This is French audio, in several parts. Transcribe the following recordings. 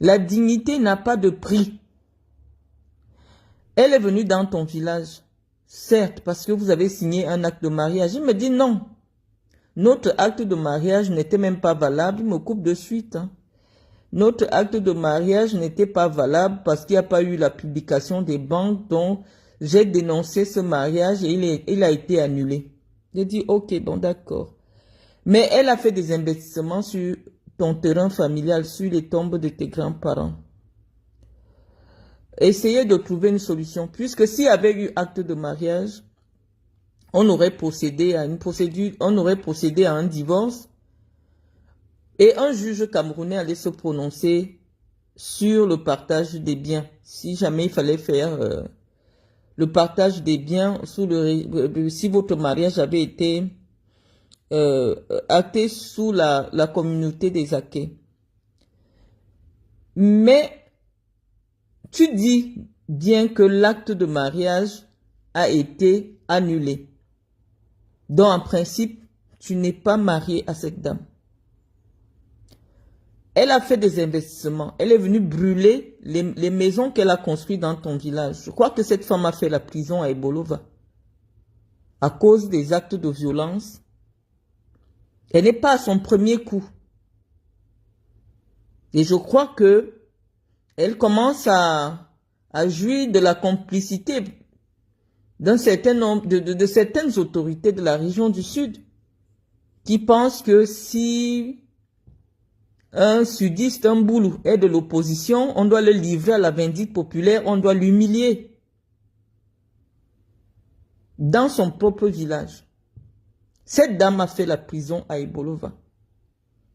La dignité n'a pas de prix. Elle est venue dans ton village, certes, parce que vous avez signé un acte de mariage. Il me dit non. Notre acte de mariage n'était même pas valable. Il me coupe de suite. Notre acte de mariage n'était pas valable parce qu'il n'y a pas eu la publication des banques dont j'ai dénoncé ce mariage et il a été annulé. J'ai dit ok, bon d'accord. Mais elle a fait des investissements sur ton terrain familial, sur les tombes de tes grands-parents. Essayez de trouver une solution, puisque s'il y avait eu acte de mariage, on aurait procédé à une procédure, on aurait procédé à un divorce, et un juge camerounais allait se prononcer sur le partage des biens. Si jamais il fallait faire le partage des biens, si votre mariage avait été acté sous la communauté des acquets. Mais tu dis bien que l'acte de mariage a été annulé. Donc, en principe, tu n'es pas marié à cette dame. Elle a fait des investissements. Elle est venue brûler les maisons qu'elle a construites dans ton village. Je crois que cette femme a fait la prison à Ebolova à cause des actes de violence. Elle n'est pas à son premier coup. Et je crois que elle commence à jouir de la complicité d'un certain nombre de certaines autorités de la région du Sud qui pensent que si un sudiste, un boulou est de l'opposition, on doit le livrer à la vindicte populaire, on doit l'humilier dans son propre village. Cette dame a fait la prison à Ebolova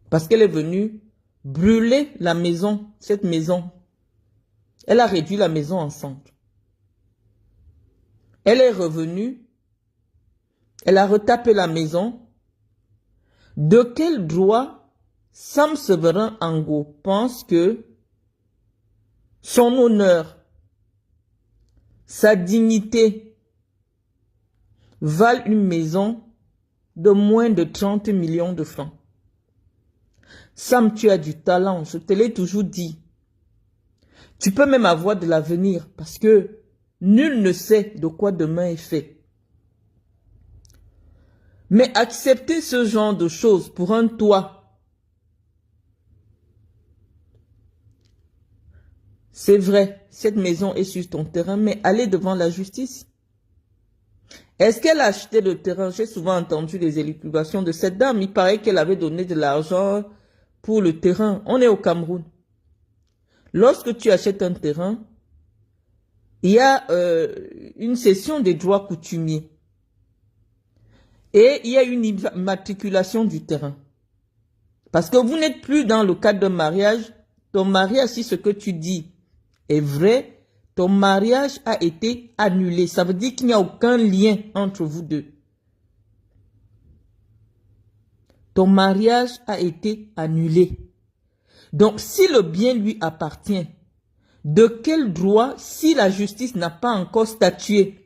parce qu'elle est venue brûler la maison, cette maison. Elle a réduit la maison en cendres. Elle est revenue, elle a retapé la maison. De quel droit Sam Severin Ango pense que son honneur, sa dignité valent une maison de moins de 30 millions de francs? Sam, tu as du talent, je te l'ai toujours dit. Tu peux même avoir de l'avenir parce que nul ne sait de quoi demain est fait. Mais accepter ce genre de choses pour un toit, c'est vrai, cette maison est sur ton terrain, mais aller devant la justice. Est-ce qu'elle a acheté le terrain? J'ai souvent entendu les élucubrations de cette dame. Il paraît qu'elle avait donné de l'argent pour le terrain. On est au Cameroun. Lorsque tu achètes un terrain, il y a une cession des droits coutumiers. Et il y a une immatriculation du terrain. Parce que vous n'êtes plus dans le cadre d'un mariage. Ton mariage, si ce que tu dis est vrai, ton mariage a été annulé. Ça veut dire qu'il n'y a aucun lien entre vous deux. Ton mariage a été annulé. Donc, si le bien lui appartient, de quel droit, si la justice n'a pas encore statué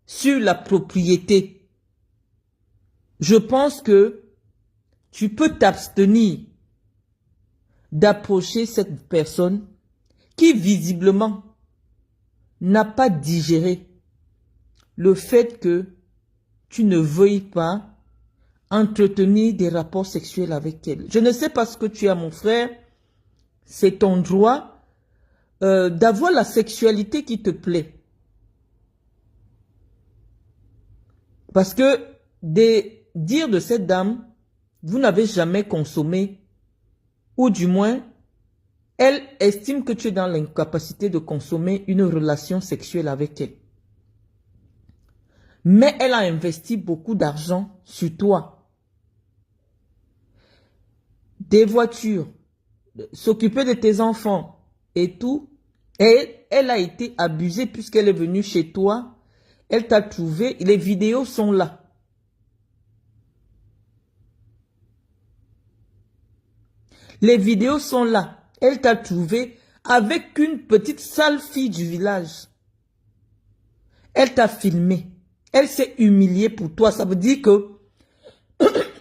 sur la propriété, je pense que tu peux t'abstenir d'approcher cette personne qui visiblement n'a pas digéré le fait que tu ne veuilles pas entretenir des rapports sexuels avec elle. Je ne sais pas ce que tu as, mon frère. C'est ton droit d'avoir la sexualité qui te plaît. Parce que dire de cette dame, vous n'avez jamais consommé, ou du moins, elle estime que tu es dans l'incapacité de consommer une relation sexuelle avec elle. Mais elle a investi beaucoup d'argent sur toi. Des voitures, s'occuper de tes enfants et tout. Et elle a été abusée puisqu'elle est venue chez toi. Elle t'a trouvé. Les vidéos sont là. Les vidéos sont là. Elle t'a trouvé avec une petite sale fille du village. Elle t'a filmé. Elle s'est humiliée pour toi. Ça veut dire que,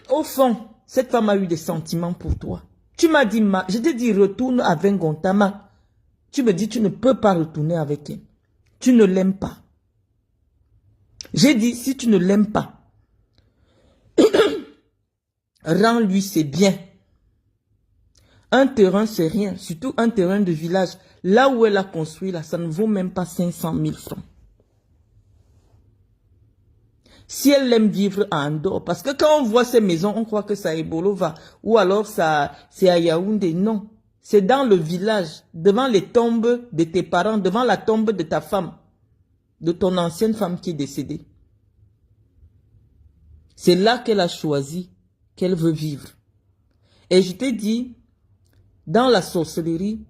au fond, cette femme a eu des sentiments pour toi. Tu m'as dit, je t'ai dit, retourne à Vengontama. Tu me dis, tu ne peux pas retourner avec elle. Tu ne l'aimes pas. J'ai dit, si tu ne l'aimes pas, rends-lui ses biens. Un terrain, c'est rien. Surtout un terrain de village. Là où elle a construit, là, ça ne vaut même pas 500 000 francs. Si elle aime vivre à Andorre, parce que quand on voit ces maisons, on croit que c'est à Ebolova, ou alors ça, c'est à Yaoundé. Non. C'est dans le village, devant les tombes de tes parents, devant la tombe de ta femme, de ton ancienne femme qui est décédée. C'est là qu'elle a choisi qu'elle veut vivre. Et je t'ai dit, dans la sorcellerie,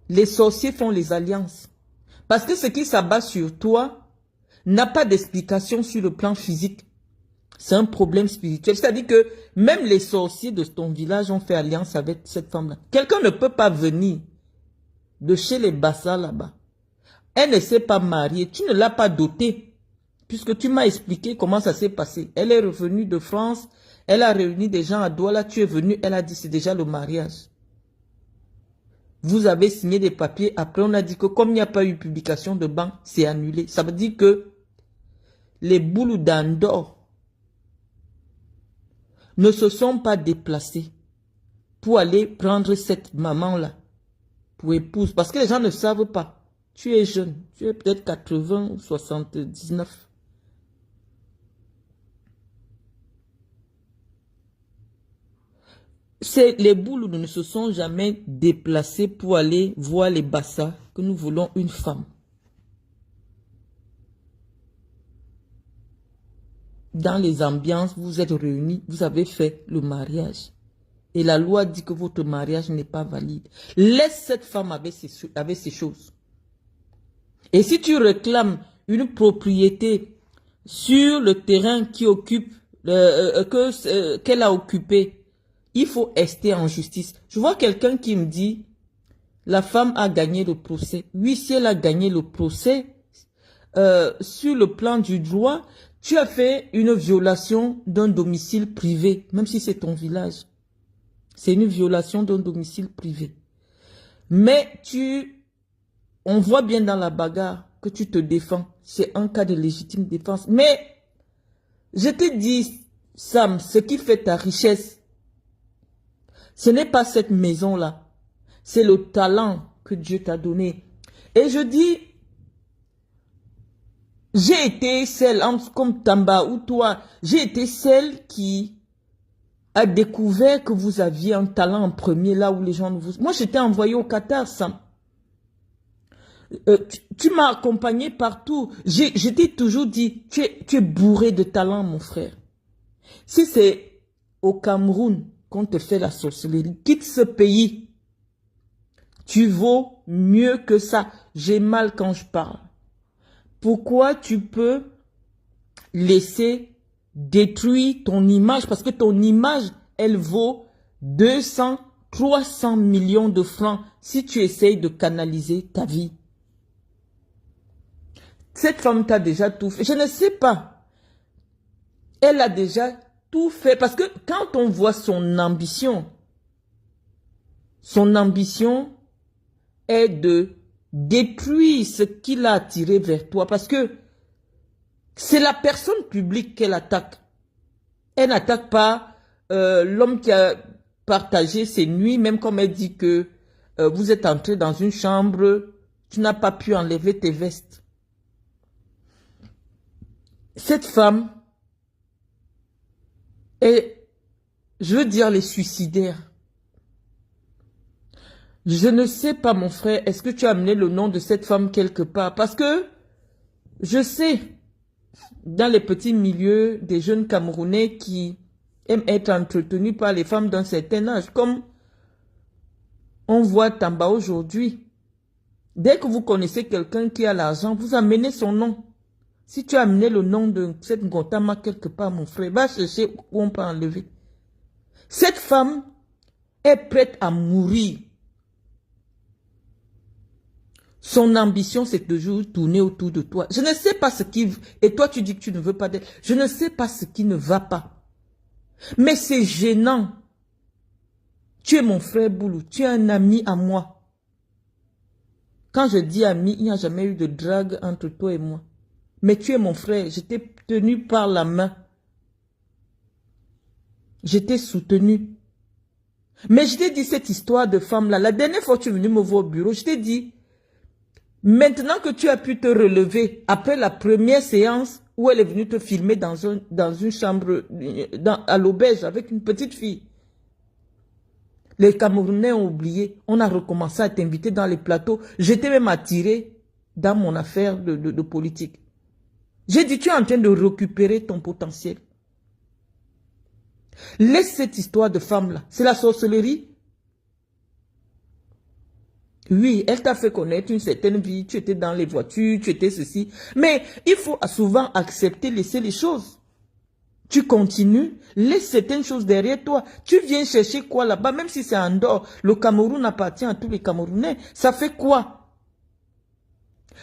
les sorciers font les alliances. Parce que ce qui s'abat sur toi n'a pas d'explication sur le plan physique. C'est un problème spirituel. C'est-à-dire que même les sorciers de ton village ont fait alliance avec cette femme-là. Quelqu'un ne peut pas venir de chez les Bassa là-bas. Elle ne s'est pas mariée. Tu ne l'as pas dotée. Puisque tu m'as expliqué comment ça s'est passé. Elle est revenue de France. Elle a réuni des gens à Douala. Tu es venu. Elle a dit c'est déjà le mariage. Vous avez signé des papiers. Après, on a dit que comme il n'y a pas eu publication de banque, c'est annulé. Ça veut dire que les boules d'Andorre ne se sont pas déplacés pour aller prendre cette maman-là pour épouse. Parce que les gens ne savent pas. Tu es jeune. Tu es peut-être 80 ou 79. Les boules ne se sont jamais déplacés pour aller voir les Bassa que nous voulons une femme. Dans les ambiances, vous êtes réunis, vous avez fait le mariage. Et la loi dit que votre mariage n'est pas valide. Laisse cette femme avec ces choses. Et si tu réclames une propriété sur le terrain qui occupe, qu'elle a occupé, il faut rester en justice. Je vois quelqu'un qui me dit, la femme a gagné le procès. Oui, si elle a gagné le procès, sur le plan du droit, tu as fait une violation d'un domicile privé, même si c'est ton village. C'est une violation d'un domicile privé. Mais on voit bien dans la bagarre que tu te défends. C'est un cas de légitime défense. Mais, je te dis, Sam, ce qui fait ta richesse, ce n'est pas cette maison-là. C'est le talent que Dieu t'a donné. Et je dis, j'ai été celle, comme Tamba ou toi, j'ai été celle qui a découvert que vous aviez un talent en premier là où les gens ne vous... Moi, j'étais envoyée au Qatar, Sam. Tu m'as accompagné partout. Je t'ai toujours dit, tu es bourré de talent, mon frère. Si c'est au Cameroun qu'on te fait la sorcellerie, quitte ce pays. Tu vaux mieux que ça. J'ai mal quand je parle. Pourquoi tu peux laisser détruire ton image? Parce que ton image, elle vaut 200, 300 millions de francs si tu essayes de canaliser ta vie. Cette femme t'a déjà tout fait. Je ne sais pas. Elle a déjà tout fait. Parce que quand on voit son ambition est de détruire ce qu'il a attiré vers toi. Parce que c'est la personne publique qu'elle attaque. Elle n'attaque pas l'homme qui a partagé ses nuits, même comme elle dit que vous êtes entré dans une chambre, tu n'as pas pu enlever tes vestes. Cette femme est, je veux dire, les suicidaires. Je ne sais pas, mon frère, est-ce que tu as amené le nom de cette femme quelque part? Parce que je sais, dans les petits milieux des jeunes Camerounais qui aiment être entretenus par les femmes d'un certain âge, comme on voit Tamba aujourd'hui. Dès que vous connaissez quelqu'un qui a l'argent, vous amenez son nom. Si tu as amené le nom de cette Ngotama quelque part, mon frère, va chercher où on peut enlever. Cette femme est prête à mourir. Son ambition, c'est toujours tourner autour de toi. Je ne sais pas ce qui... Et toi, tu dis que tu ne veux pas d'elle. Je ne sais pas ce qui ne va pas. Mais c'est gênant. Tu es mon frère Boulou. Tu es un ami à moi. Quand je dis ami, il n'y a jamais eu de drague entre toi et moi. Mais tu es mon frère, je t'ai tenu par la main. Je t'ai soutenu. Mais je t'ai dit cette histoire de femme-là. La dernière fois que tu es venu me voir au bureau, je t'ai dit, maintenant que tu as pu te relever, après la première séance où elle est venue te filmer dans une chambre à l'auberge avec une petite fille, les Camerounais ont oublié. On a recommencé à t'inviter dans les plateaux. J'étais même attiré dans mon affaire de politique. J'ai dit, tu es en train de récupérer ton potentiel. Laisse cette histoire de femme-là. C'est la sorcellerie. Oui, elle t'a fait connaître une certaine vie. Tu étais dans les voitures, tu étais ceci. Mais il faut souvent accepter, laisser les choses. Tu continues, laisse certaines choses derrière toi. Tu viens chercher quoi là-bas, même si c'est en dehors. Le Cameroun appartient à tous les Camerounais. Ça fait quoi?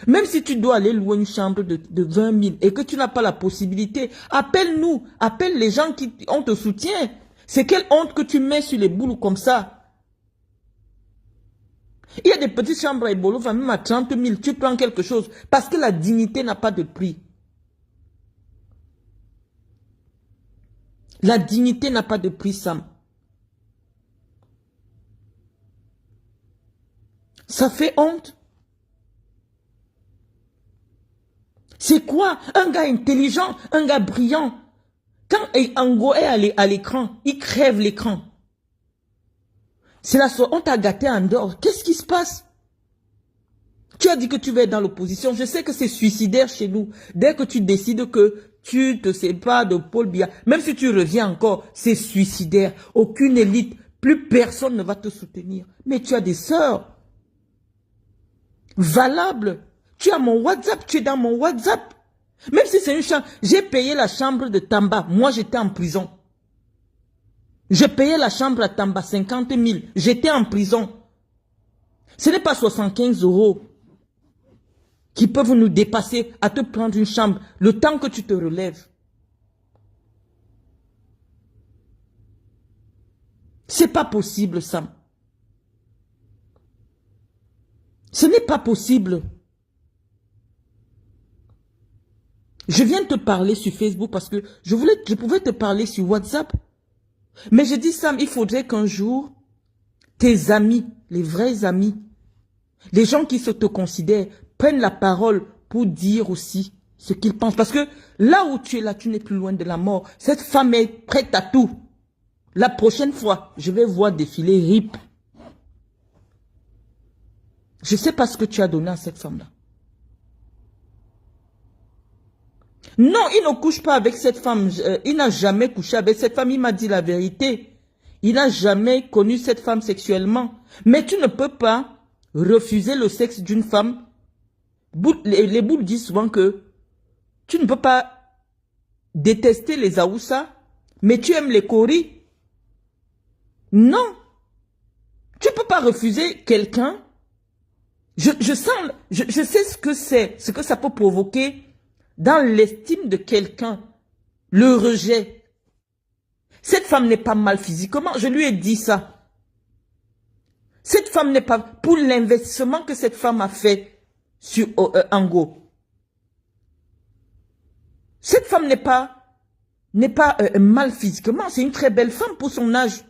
Même si tu dois aller louer une chambre de 20 000 et que tu n'as pas la possibilité, appelle-nous, appelle les gens on te soutient. C'est quelle honte que tu mets sur les boules comme ça. Il y a des petites chambres à Ebolo, même à 30 000, tu prends quelque chose parce que la dignité n'a pas de prix. La dignité n'a pas de prix, Sam. Ça fait honte. C'est quoi? Un gars intelligent, un gars brillant. Quand Ango est à l'écran, il crève l'écran. C'est la soirée, on t'a gâté en dehors. Qu'est-ce qui se passe? Tu as dit que tu vas être dans l'opposition. Je sais que c'est suicidaire chez nous. Dès que tu décides que tu te sépares de Paul Biya, même si tu reviens encore, c'est suicidaire. Aucune élite, plus personne ne va te soutenir. Mais tu as des sœurs valables. Tu as mon WhatsApp, tu es dans mon WhatsApp. Même si c'est une chambre, j'ai payé la chambre de Tamba. Moi, j'étais en prison. Je payais la chambre à Tamba, 50 000. J'étais en prison. Ce n'est pas 75 € qui peuvent nous dépasser à te prendre une chambre le temps que tu te relèves. C'est pas possible, Sam. Ce n'est pas possible. Je viens te parler sur Facebook parce que je pouvais te parler sur WhatsApp. Mais je dis, Sam, il faudrait qu'un jour, tes amis, les vrais amis, les gens qui se te considèrent, prennent la parole pour dire aussi ce qu'ils pensent. Parce que là où tu es là, tu n'es plus loin de la mort. Cette femme est prête à tout. La prochaine fois, je vais voir défiler RIP. Je ne sais pas ce que tu as donné à cette femme-là. Non, il ne couche pas avec cette femme. Il n'a jamais couché avec cette femme. Il m'a dit la vérité. Il n'a jamais connu cette femme sexuellement. Mais tu ne peux pas refuser le sexe d'une femme. Les boules disent souvent que tu ne peux pas détester les Aoussa, mais tu aimes les Kori. Non. Tu ne peux pas refuser quelqu'un. Je sais ce que c'est, ce que ça peut provoquer dans l'estime de quelqu'un, le rejet. Cette femme n'est pas mal physiquement, je lui ai dit ça. Cette femme n'est pas, pour l'investissement que cette femme a fait sur Ango. Cette femme n'est pas mal physiquement, c'est une très belle femme pour son âge.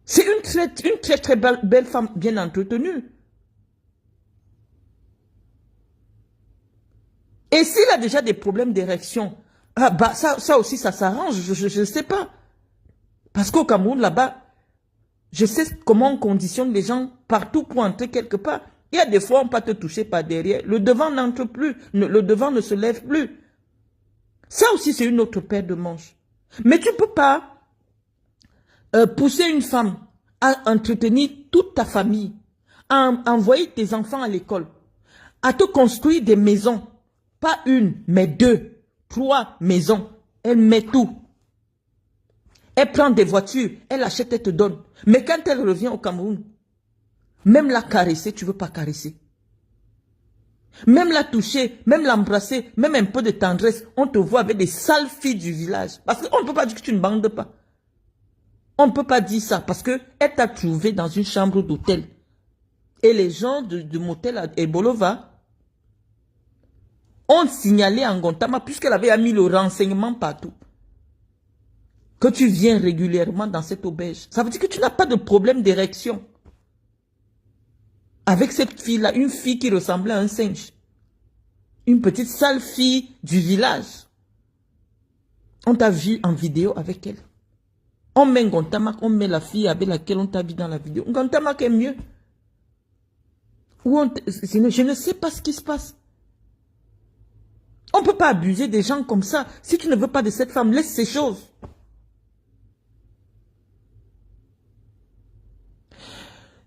C'est une très belle femme bien entretenue. Et s'il a déjà des problèmes d'érection, ah bah ça aussi ça s'arrange, je ne sais pas. Parce qu'au Cameroun là-bas, je sais comment on conditionne les gens partout pour entrer quelque part. Il y a des fois on peut te toucher par derrière, le devant n'entre plus, le devant ne se lève plus. Ça aussi c'est une autre paire de manches. Mais tu ne peux pas pousser une femme à entretenir toute ta famille, à envoyer tes enfants à l'école, à te construire des maisons. Pas une, mais 2, 3 maisons. Elle met tout. Elle prend des voitures, elle achète, elle te donne. Mais quand elle revient au Cameroun, même la caresser, tu ne veux pas caresser. Même la toucher, même l'embrasser, même un peu de tendresse, on te voit avec des sales filles du village. Parce qu'on ne peut pas dire que tu ne bandes pas. On ne peut pas dire ça parce qu'elle t'a trouvé dans une chambre d'hôtel. Et les gens du motel à Ebolova ont signalé à Ngontama, puisqu'elle avait mis le renseignement partout, que tu viens régulièrement dans cette auberge. Ça veut dire que tu n'as pas de problème d'érection. Avec cette fille-là, une fille qui ressemblait à un singe. Une petite sale fille du village. On t'a vu en vidéo avec elle. On met Ngontamak, on met la fille avec laquelle on t'a vu dans la vidéo. Ngontamak est mieux. Je ne sais pas ce qui se passe. On ne peut pas abuser des gens comme ça. Si tu ne veux pas de cette femme, laisse ces choses.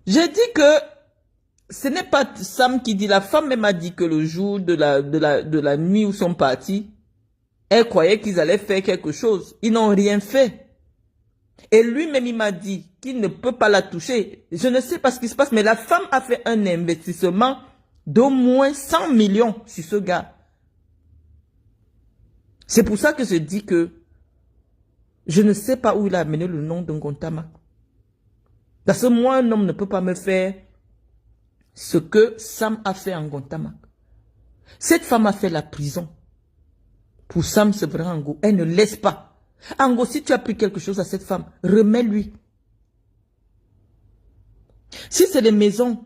J'ai dit que ce n'est pas Sam qui dit. La femme même a dit que le jour de la nuit où ils sont partis, elle croyait qu'ils allaient faire quelque chose. Ils n'ont rien fait. Et lui-même, il m'a dit qu'il ne peut pas la toucher. Je ne sais pas ce qui se passe, mais la femme a fait un investissement d'au moins 100 millions sur ce gars. C'est pour ça que je dis que je ne sais pas où il a amené le nom de Ngontama. Parce que moi, un homme ne peut pas me faire ce que Sam a fait en Ngontama. Cette femme a fait la prison pour Sam Sebrango. Elle ne laisse pas. Ango, si tu as pris quelque chose à cette femme, remets-lui. Si c'est des maisons,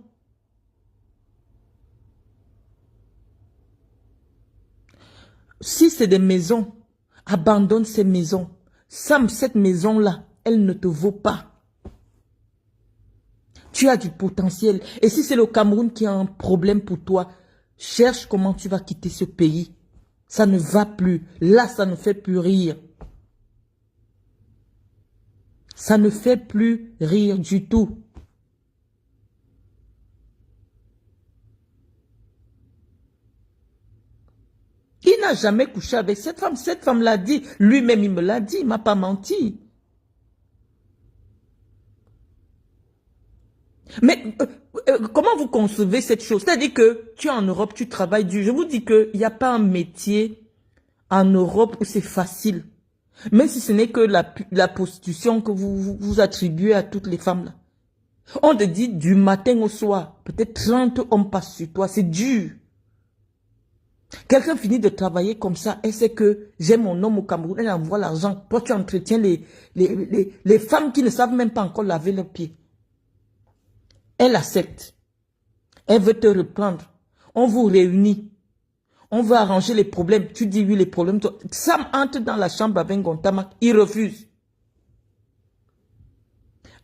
abandonne ces maisons. Sam, cette maison-là, elle ne te vaut pas. Tu as du potentiel. Et si c'est le Cameroun qui a un problème pour toi, cherche comment tu vas quitter ce pays. Ça ne va plus. Là, ça ne fait plus rire. Ça ne fait plus rire du tout. Il n'a jamais couché avec cette femme. Cette femme l'a dit. Lui-même, il me l'a dit. Il ne m'a pas menti. Mais comment vous concevez cette chose? C'est-à-dire que tu es en Europe, tu travailles dur. Je vous dis qu'il n'y a pas un métier en Europe où c'est facile. Même si ce n'est que la prostitution que vous attribuez à toutes les femmes là. On te dit du matin au soir, peut-être 30 hommes passent sur toi, c'est dur. Quelqu'un finit de travailler comme ça, et c'est que j'ai mon homme au Cameroun, elle envoie l'argent. Toi, tu entretiens les femmes qui ne savent même pas encore laver leurs pieds. Elle accepte. Elle veut te reprendre. On vous réunit. On veut arranger les problèmes. Tu dis oui, les problèmes. Sam entre dans la chambre avec Ngontama. Il refuse.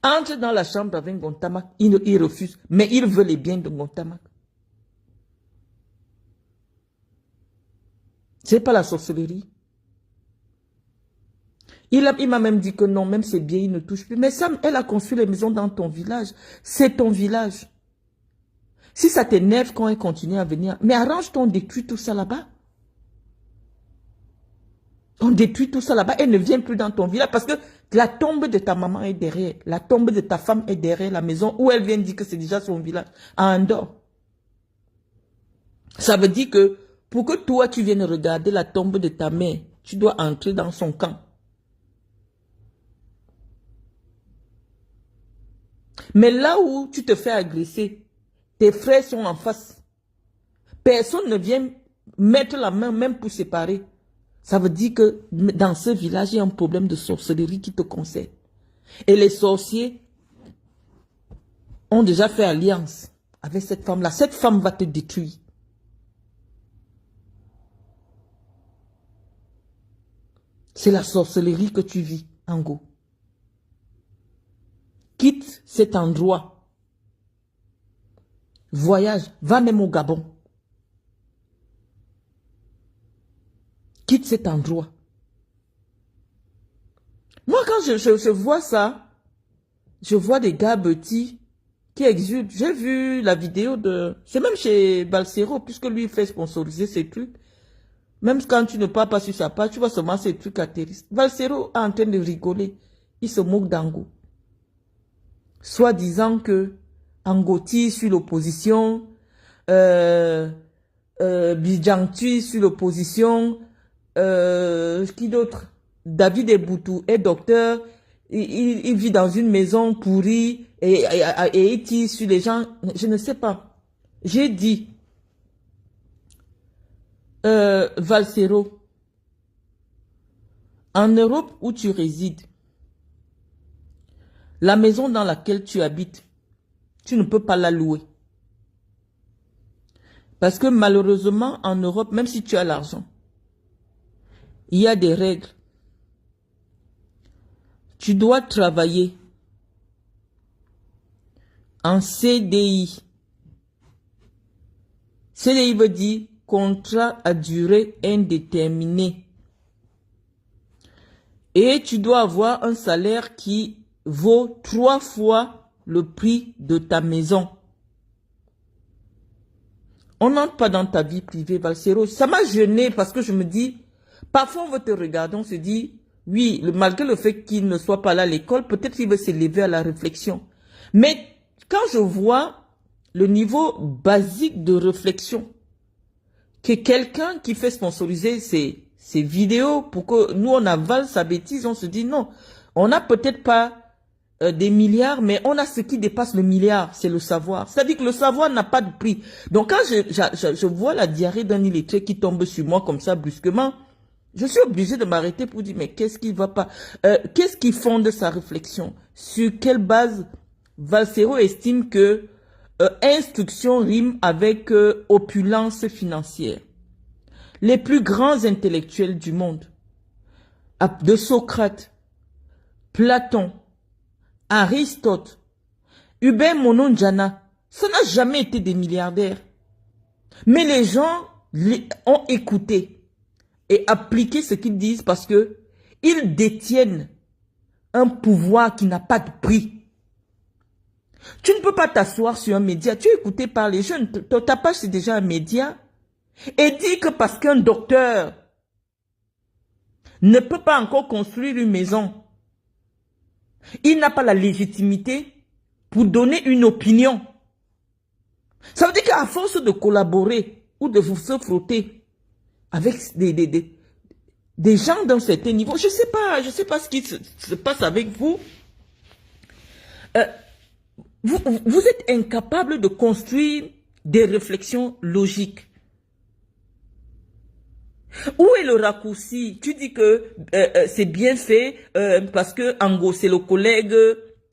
Entre dans la chambre avec Ngontama. Il refuse. Mais il veut les biens de Ngontama. C'est pas la sorcellerie. Il m'a même dit que non, même ses biens, il ne touche plus. Mais Sam, elle a construit les maisons dans ton village. C'est ton village. Si ça t'énerve quand elle continue à venir, mais arrange-toi, on détruit tout ça là-bas. On détruit tout ça là-bas. Elle ne vient plus dans ton village parce que la tombe de ta maman est derrière. La tombe de ta femme est derrière la maison où elle vient dire que c'est déjà son village. À Andorre. Ça veut dire que pour que toi, tu viennes regarder la tombe de ta mère, tu dois entrer dans son camp. Mais là où tu te fais agresser, tes frères sont en face. Personne ne vient mettre la main même pour séparer. Ça veut dire que dans ce village, il y a un problème de sorcellerie qui te concerne. Et les sorciers ont déjà fait alliance avec cette femme-là. Cette femme va te détruire. C'est la sorcellerie que tu vis, Ango. Quitte cet endroit. Voyage, va même au Gabon. Quitte cet endroit. Moi, quand je vois ça, je vois des gars petits qui exultent. J'ai vu la vidéo de... C'est même chez Balsero, puisque lui, il fait sponsoriser ses trucs. Même quand tu ne pars pas sur sa page, tu vois seulement ces trucs atterrissent. Balsero est en train de rigoler. Il se moque d'Ango. Soit disant que Angoti sur l'opposition, Bidjangtui sur l'opposition, qui d'autre? David Eboutou est docteur, il vit dans une maison pourrie et il tire sur les gens. Je ne sais pas. J'ai dit, Valsero, en Europe où tu résides, la maison dans laquelle tu habites, tu ne peux pas la louer. Parce que malheureusement, en Europe, même si tu as l'argent, il y a des règles. Tu dois travailler en CDI. CDI veut dire contrat à durée indéterminée. Et tu dois avoir un salaire qui vaut 3 fois le prix de ta maison. On n'entre pas dans ta vie privée, Valsero. Ça m'a gêné parce que je me dis, parfois on veut te regarder, on se dit, oui, malgré le fait qu'il ne soit pas là à l'école, peut-être qu'il veut s'élever à la réflexion. Mais quand je vois le niveau basique de réflexion, que quelqu'un qui fait sponsoriser ces vidéos pour que nous on avale sa bêtise, on se dit non, on n'a peut-être pas des milliards, mais on a ce qui dépasse le milliard, c'est le savoir. C'est-à-dire que le savoir n'a pas de prix. Donc quand je vois la diarrhée d'un illettré qui tombe sur moi comme ça brusquement, je suis obligé de m'arrêter pour dire mais qu'est-ce qui va pas, qu'est-ce qui fonde sa réflexion? Sur quelle base Valsero estime que instruction rime avec opulence financière? Les plus grands intellectuels du monde, de Socrate, Platon, Aristote, Hubert Mononjana, ça n'a jamais été des milliardaires. Mais les gens ont écouté et appliqué ce qu'ils disent parce que ils détiennent un pouvoir qui n'a pas de prix. Tu ne peux pas t'asseoir sur un média, tu es écouté par les jeunes, ta page c'est déjà un média, et dire que parce qu'un docteur ne peut pas encore construire une maison, il n'a pas la légitimité pour donner une opinion. Ça veut dire qu'à force de collaborer ou de vous se frotter avec des gens d'un certain niveau, je sais pas ce qui se passe avec vous. Vous êtes incapable de construire des réflexions logiques. Où est le raccourci? Tu dis que c'est bien fait parce que Ango, c'est le collègue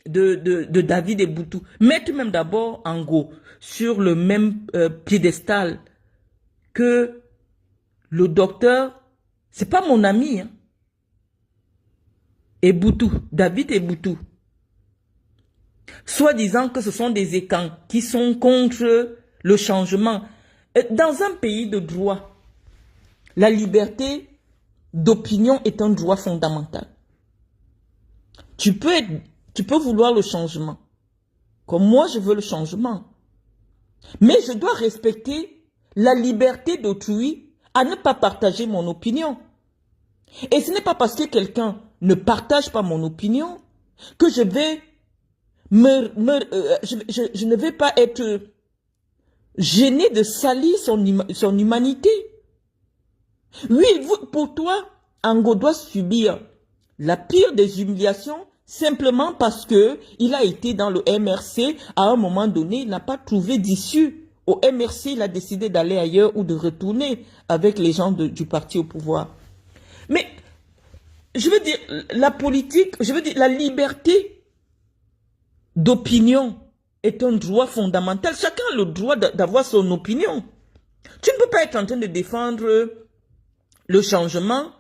de David et Boutou. Mettez même d'abord Ango sur le même piédestal que le docteur. C'est pas mon ami. Hein. Et Boutou, David et Boutou. Soit disant que ce sont des écans qui sont contre le changement. Dans un pays de droit, la liberté d'opinion est un droit fondamental. Tu peux vouloir le changement. Comme moi, je veux le changement. Mais je dois respecter la liberté d'autrui à ne pas partager mon opinion. Et ce n'est pas parce que quelqu'un ne partage pas mon opinion que je vais je ne vais pas être gêné de salir son humanité. Oui, pour toi, Ango doit subir la pire des humiliations simplement parce que il a été dans le MRC à un moment donné, il n'a pas trouvé d'issue. Au MRC, il a décidé d'aller ailleurs ou de retourner avec les gens du parti au pouvoir. Mais, je veux dire, la politique, je veux dire, la liberté d'opinion est un droit fondamental. Chacun a le droit d'avoir son opinion. Tu ne peux pas être en train de défendre le changement.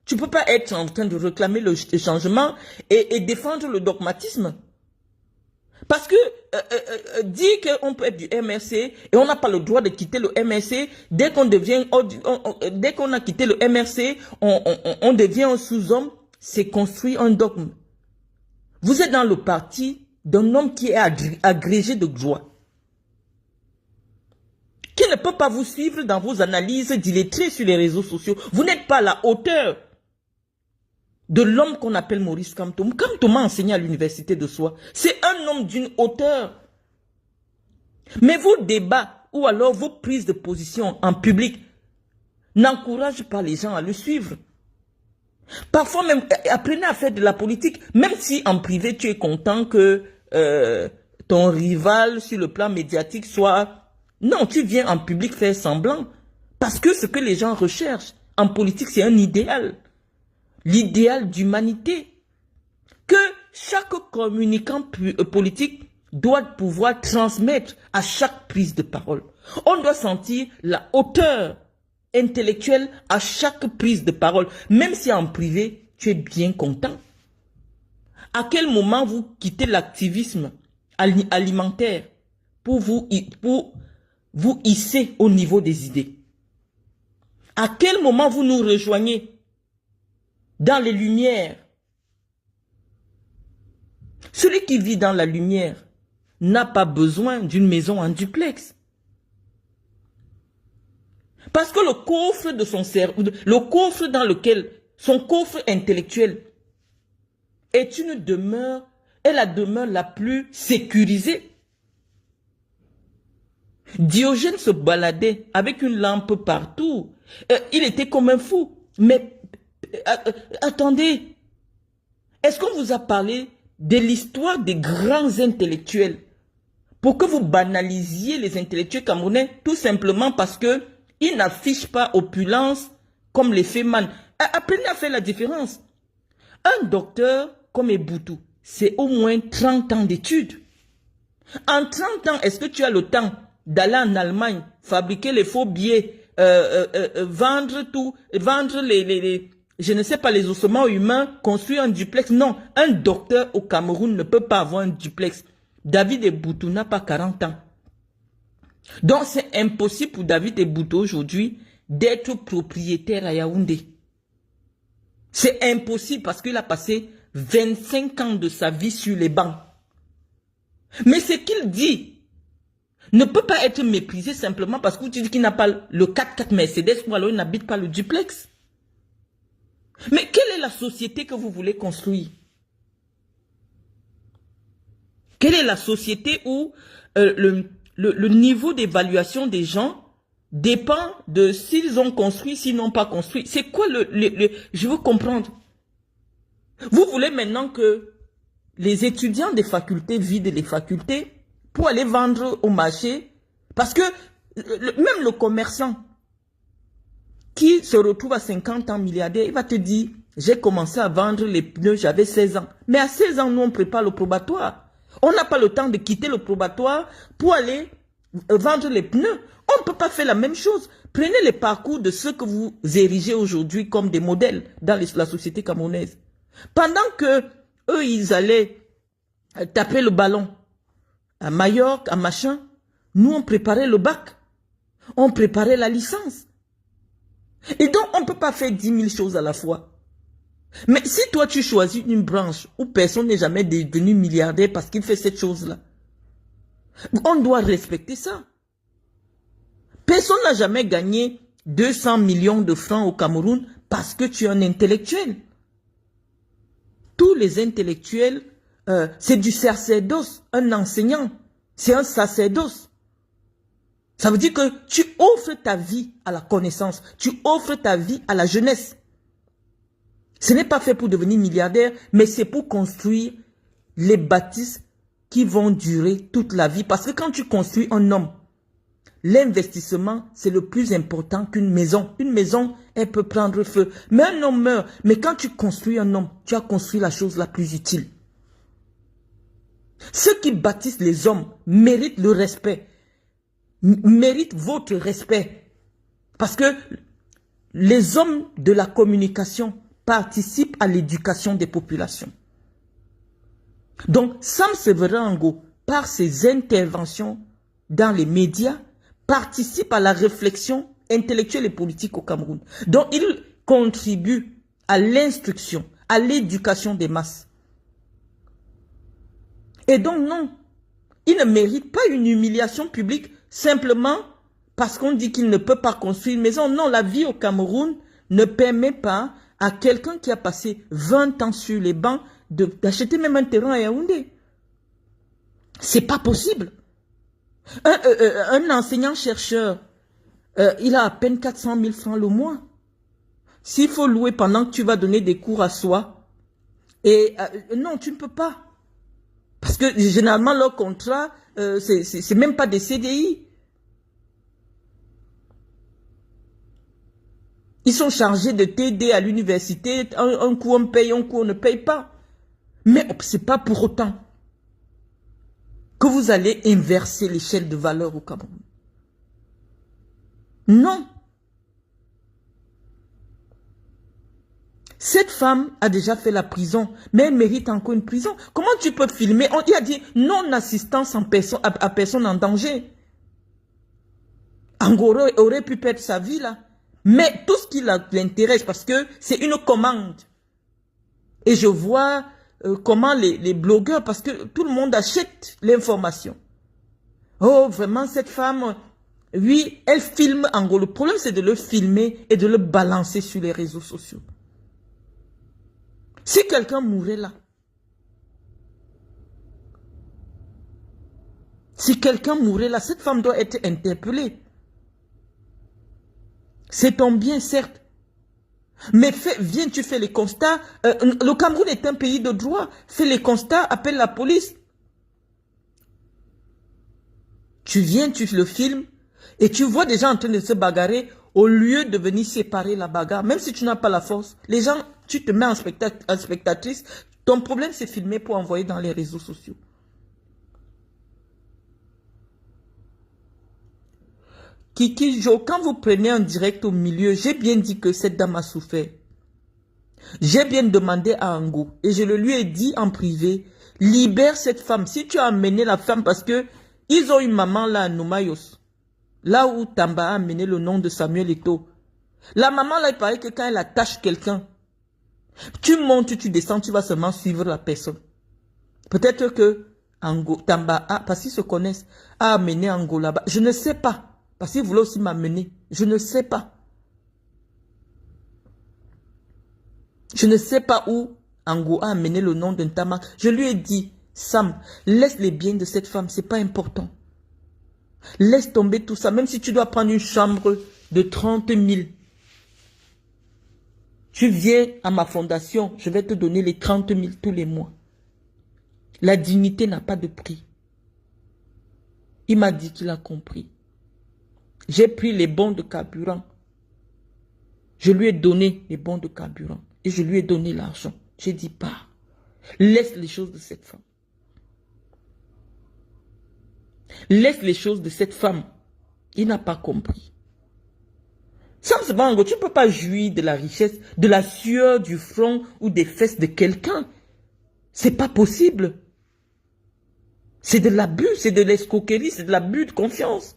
Tu ne peux pas être en train de réclamer le changement et défendre le dogmatisme. Parce que dire qu'on peut être du MRC et on n'a pas le droit de quitter le MRC, dès qu'on devient, dès qu'on a quitté le MRC, on devient un sous-homme, c'est construire un dogme. Vous êtes dans le parti d'un homme qui est agrégé de joie, qui ne peut pas vous suivre dans vos analyses d'illettrés sur les réseaux sociaux. Vous n'êtes pas à la hauteur de l'homme qu'on appelle Maurice Kamto. Kamto m'a enseigné à l'université de Soie. C'est un homme d'une hauteur. Mais vos débats ou alors vos prises de position en public n'encouragent pas les gens à le suivre. Parfois même, apprenez à faire de la politique, même si en privé tu es content que ton rival sur le plan médiatique soit... Non, tu viens en public faire semblant. Parce que ce que les gens recherchent en politique, c'est un idéal. L'idéal d'humanité. Que chaque communicant politique doit pouvoir transmettre à chaque prise de parole. On doit sentir la hauteur intellectuelle à chaque prise de parole. Même si en privé, tu es bien content. À quel moment vous quittez l'activisme alimentaire pour vous hisser au niveau des idées? À quel moment vous nous rejoignez dans les lumières? Celui qui vit dans la lumière n'a pas besoin d'une maison en duplex. Parce que le coffre de son cerveau, le coffre dans lequel, son coffre intellectuel est une demeure, est la demeure la plus sécurisée. Diogène se baladait avec une lampe partout. Il était comme un fou. Mais attendez, est-ce qu'on vous a parlé de l'histoire des grands intellectuels pour que vous banalisiez les intellectuels camerounais tout simplement parce que ils n'affichent pas opulence comme les Feman? Apprenez à faire la différence. Un docteur comme Eboutou, c'est au moins 30 ans d'études. En 30 ans, est-ce que tu as le temps d'aller en Allemagne, fabriquer les faux billets, vendre tout, vendre je ne sais pas, les ossements humains, construire un duplex? Non, un docteur au Cameroun ne peut pas avoir un duplex. David Eboutou n'a pas 40 ans. Donc c'est impossible pour David Eboutou aujourd'hui d'être propriétaire à Yaoundé. C'est impossible parce qu'il a passé 25 ans de sa vie sur les bancs. Mais ce qu'il dit ne peut pas être méprisé simplement parce que tu dis qu'il n'a pas le 4x4 Mercedes ou alors il n'habite pas le duplex. Mais quelle est la société que vous voulez construire? Quelle est la société où le niveau d'évaluation des gens dépend de s'ils ont construit, s'ils n'ont pas construit? C'est quoi je veux comprendre. Vous voulez maintenant que les étudiants des facultés vident les facultés pour aller vendre au marché? Parce que même le commerçant qui se retrouve à 50 ans milliardaire, il va te dire, j'ai commencé à vendre les pneus, j'avais 16 ans. Mais à 16 ans, nous, on prépare le probatoire. On n'a pas le temps de quitter le probatoire pour aller vendre les pneus. On ne peut pas faire la même chose. Prenez les parcours de ceux que vous érigez aujourd'hui comme des modèles dans la société camerounaise. Pendant que eux, ils allaient taper le ballon à Majorque, à machin, nous, on préparait le bac. On préparait la licence. Et donc, on ne peut pas faire 10 000 choses à la fois. Mais si toi, tu choisis une branche où personne n'est jamais devenu milliardaire parce qu'il fait cette chose-là, on doit respecter ça. Personne n'a jamais gagné 200 millions de francs au Cameroun parce que tu es un intellectuel. Tous les intellectuels, c'est du sacerdoce, un enseignant, c'est un sacerdoce. Ça veut dire que tu offres ta vie à la connaissance, tu offres ta vie à la jeunesse. Ce n'est pas fait pour devenir milliardaire, mais c'est pour construire les bâtisses qui vont durer toute la vie. Parce que quand tu construis un homme, l'investissement, c'est le plus important qu'une maison. Une maison, elle peut prendre feu. Mais un homme meurt. Mais quand tu construis un homme, tu as construit la chose la plus utile. Ceux qui bâtissent les hommes méritent le respect. Méritent votre respect. Parce que les hommes de la communication participent à l'éducation des populations. Donc, Sam Severango, par ses interventions dans les médias, participe à la réflexion intellectuelle et politique au Cameroun. Donc, il contribue à l'instruction, à l'éducation des masses. Et donc, non, il ne mérite pas une humiliation publique simplement parce qu'on dit qu'il ne peut pas construire une maison. Non, la vie au Cameroun ne permet pas à quelqu'un qui a passé 20 ans sur les bancs d'acheter même un terrain à Yaoundé. C'est pas possible. Un enseignant-chercheur, il a à peine 400 000 francs le mois. S'il faut louer pendant que tu vas donner des cours à soi, et non, tu ne peux pas. Parce que généralement, leur contrat, c'est même pas des CDI. Ils sont chargés de t'aider à l'université. Un coup on paye, un coup on ne paye pas. Mais ce n'est pas pour autant que vous allez inverser l'échelle de valeur au Cameroun. Non. Cette femme a déjà fait la prison, mais elle mérite encore une prison. Comment tu peux filmer? On lui a dit non-assistance à personne en danger. Angoro aurait pu perdre sa vie là. Mais tout ce qui l'intéresse, parce que c'est une commande. Et je vois comment les blogueurs, parce que tout le monde achète l'information. Oh, vraiment, cette femme, oui, elle filme Angolo. Le problème, c'est de le filmer et de le balancer sur les réseaux sociaux. Si quelqu'un mourait là, cette femme doit être interpellée. C'est ton bien, certes. Mais viens, tu fais les constats. Le Cameroun est un pays de droit. Fais les constats, appelle la police. Tu viens, tu le filmes. Et tu vois des gens en train de se bagarrer. Au lieu de venir séparer la bagarre. Même si tu n'as pas la force. Les gens, tu te mets en spectatrice. Ton problème, c'est filmer pour envoyer dans les réseaux sociaux. Kiki Jo, quand vous prenez un direct au milieu, j'ai bien dit que cette dame a souffert. J'ai bien demandé à Ango et je le lui ai dit en privé, libère cette femme. Si tu as amené la femme parce que ils ont une maman là à Noumayos, là où Tamba a amené le nom de Samuel Eto'o. La maman là, il paraît que quand elle attache quelqu'un, tu montes, tu descends, tu vas seulement suivre la personne. Peut-être que Ango, Tamba, parce qu'ils se connaissent, a amené Ango là-bas. Je ne sais pas. Parce qu'il voulait aussi m'amener. Je ne sais pas. Je ne sais pas où Ango a amené le nom d'un Tama. Je lui ai dit, Sam, laisse les biens de cette femme, c'est pas important. Laisse tomber tout ça, même si tu dois prendre une chambre de 30 000. Tu viens à ma fondation, je vais te donner les 30 000 tous les mois. La dignité n'a pas de prix. Il m'a dit qu'il a compris. J'ai pris les bons de carburant. Je lui ai donné les bons de carburant. Et je lui ai donné l'argent. J'ai dit, pars. Laisse les choses de cette femme. Laisse les choses de cette femme. Il n'a pas compris. Samsbango, tu ne peux pas jouir de la richesse, de la sueur du front ou des fesses de quelqu'un. C'est pas possible. C'est de l'abus, c'est de l'escroquerie, c'est de l'abus de confiance.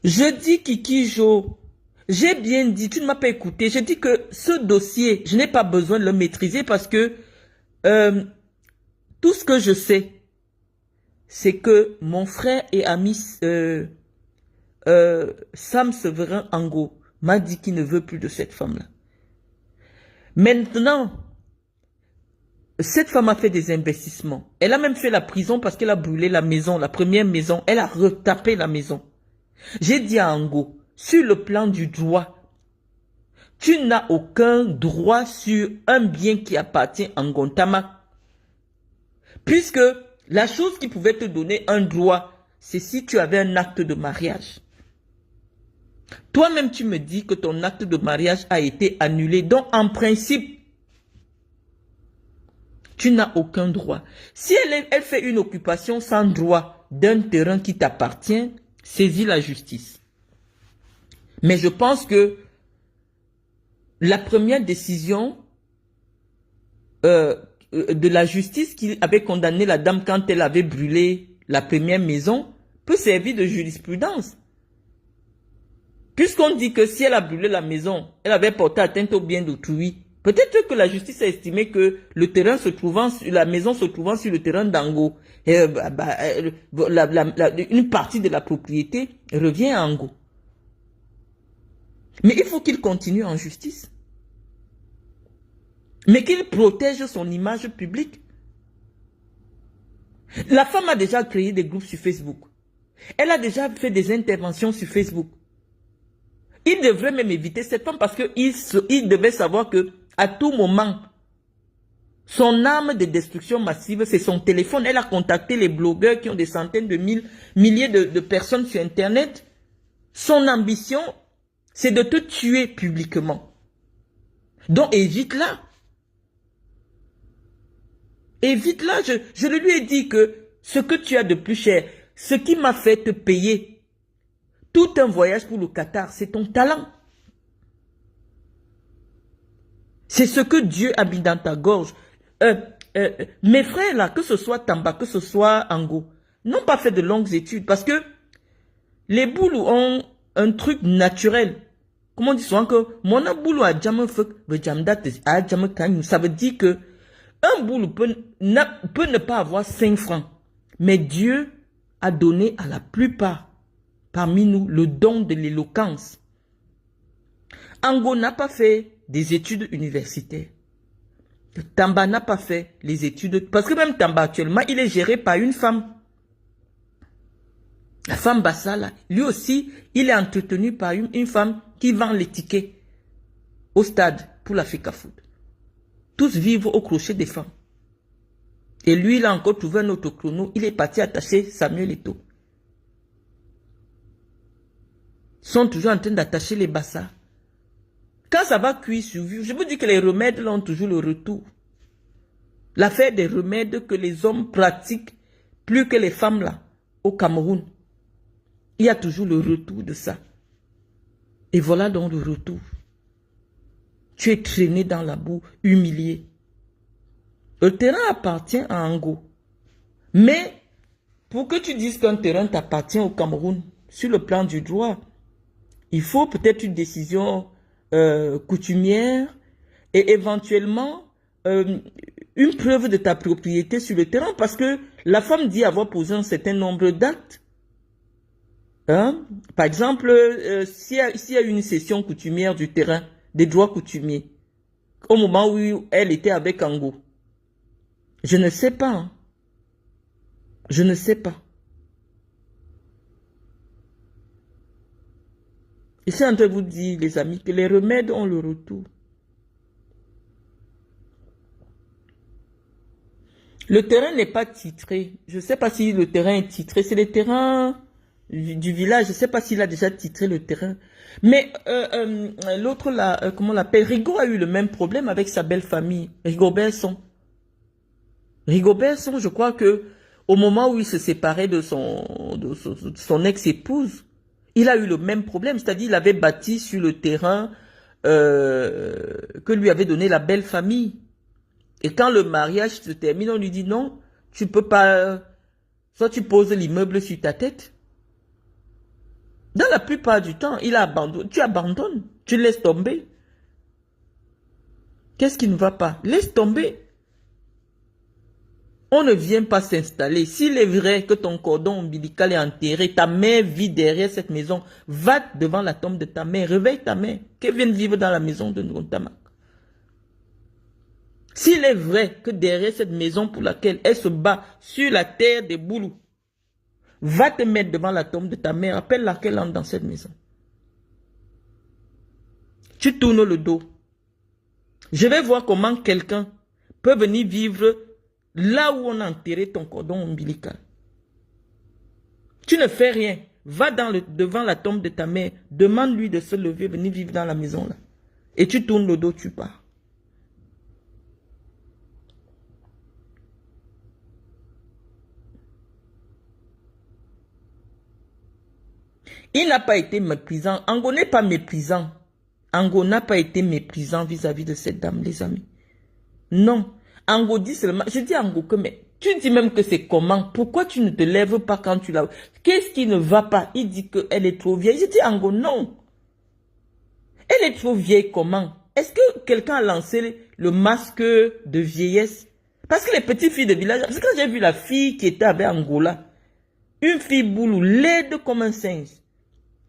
Je dis Kiki Jo, j'ai bien dit, tu ne m'as pas écouté, je dis que ce dossier, je n'ai pas besoin de le maîtriser parce que tout ce que je sais, c'est que mon frère et ami Sam Severin Ango m'a dit qu'il ne veut plus de cette femme-là. Maintenant, cette femme a fait des investissements. Elle a même fait la prison parce qu'elle a brûlé la maison, la première maison. Elle a retapé la maison. J'ai dit à Ango, sur le plan du droit, tu n'as aucun droit sur un bien qui appartient à Ngontama. Puisque la chose qui pouvait te donner un droit, c'est si tu avais un acte de mariage. Toi-même, tu me dis que ton acte de mariage a été annulé. Donc, en principe, tu n'as aucun droit. Si elle fait une occupation sans droit d'un terrain qui t'appartient, saisis la justice. Mais je pense que la première décision de la justice qui avait condamné la dame quand elle avait brûlé la première maison peut servir de jurisprudence. Puisqu'on dit que si elle a brûlé la maison, elle avait porté atteinte au bien d'autrui, peut-être que la justice a estimé que le terrain se trouvant, la maison se trouvant sur le terrain d'Ango, une partie de la propriété revient à Ango. Mais il faut qu'il continue en justice. Mais qu'il protège son image publique. La femme a déjà créé des groupes sur Facebook. Elle a déjà fait des interventions sur Facebook. Il devrait même éviter cette femme parce qu'il devait savoir que à tout moment, son arme de destruction massive, c'est son téléphone. Elle a contacté les blogueurs qui ont des centaines de milliers de personnes sur Internet. Son ambition, c'est de te tuer publiquement. Donc évite-la. Évite-la. Je lui ai dit que ce que tu as de plus cher, ce qui m'a fait te payer tout un voyage pour le Qatar, c'est ton talent. C'est ce que Dieu a mis dans ta gorge. Mes frères là, que ce soit Tamba, que ce soit Ango, n'ont pas fait de longues études parce que les Boulous ont un truc naturel. Comme on dit souvent que mon boulot a jamais fait, ça veut dire que un boulot peut ne pas avoir 5 francs. Mais Dieu a donné à la plupart parmi nous le don de l'éloquence. Ango n'a pas fait des études universitaires. Tamba n'a pas fait les études. Parce que même Tamba actuellement, il est géré par une femme. La femme Bassala, lui aussi, il est entretenu par une femme qui vend les tickets au stade pour l'Africa Food. Tous vivent au crochet des femmes. Et lui, il a encore trouvé un autre chrono. Il est parti attacher Samuel Eto'o. Ils sont toujours en train d'attacher les bassas. Quand ça va cuire sur vue, je vous dis que les remèdes là ont toujours le retour. L'affaire des remèdes que les hommes pratiquent plus que les femmes là, au Cameroun. Il y a toujours le retour de ça. Et voilà donc le retour. Tu es traîné dans la boue, humilié. Le terrain appartient à Ango. Mais, pour que tu dises qu'un terrain t'appartient au Cameroun, sur le plan du droit, il faut peut-être une décision coutumière et éventuellement une preuve de ta propriété sur le terrain parce que la femme dit avoir posé un certain nombre d'actes. Hein? Par exemple, s'il y a une session coutumière du terrain, des droits coutumiers, au moment où elle était avec Ango, je ne sais pas. Hein? Je ne sais pas. Et c'est en train de vous dire, les amis, que les remèdes ont le retour. Le terrain n'est pas titré. Je ne sais pas si le terrain est titré. C'est le terrain du village. Je ne sais pas s'il a déjà titré le terrain. Mais l'autre là, comment on l'appelle? Rigaud a eu le même problème avec sa belle famille. Rigaud-Besson. Rigaud-Besson, je crois que au moment où il se séparait de son ex-épouse, il a eu le même problème, c'est-à-dire il avait bâti sur le terrain que lui avait donné la belle famille. Et quand le mariage se termine, on lui dit non, tu peux pas, soit tu poses l'immeuble sur ta tête. Dans la plupart du temps, il a abandonné, tu abandonnes, tu laisses tomber. Qu'est-ce qui ne va pas? Laisse tomber. On ne vient pas s'installer. S'il est vrai que ton cordon ombilical est enterré, ta mère vit derrière cette maison, va devant la tombe de ta mère, réveille ta mère, qu'elle vienne vivre dans la maison de Ngontamak. S'il est vrai que derrière cette maison pour laquelle elle se bat sur la terre des Boulous, va te mettre devant la tombe de ta mère, appelle-la qu'elle entre dans cette maison. Tu tournes le dos. Je vais voir comment quelqu'un peut venir vivre là où on a enterré ton cordon ombilical. Tu ne fais rien. Va devant la tombe de ta mère. Demande-lui de se lever, venir vivre dans la maison là. Et tu tournes le dos, tu pars. Il n'a pas été méprisant. Ango n'est pas méprisant. Ango n'a pas été méprisant vis-à-vis de cette dame, les amis. Non. Ango dit seulement, je dis à Ango que, mais tu dis même que c'est comment? Pourquoi tu ne te lèves pas quand tu la... Qu'est-ce qui ne va pas? Il dit qu'elle est trop vieille. Je dis à Ango, non. Elle est trop vieille comment? Est-ce que quelqu'un a lancé le masque de vieillesse? Parce que les petites filles de village, parce que quand j'ai vu la fille qui était avec Angola, une fille boulou, laide comme un singe.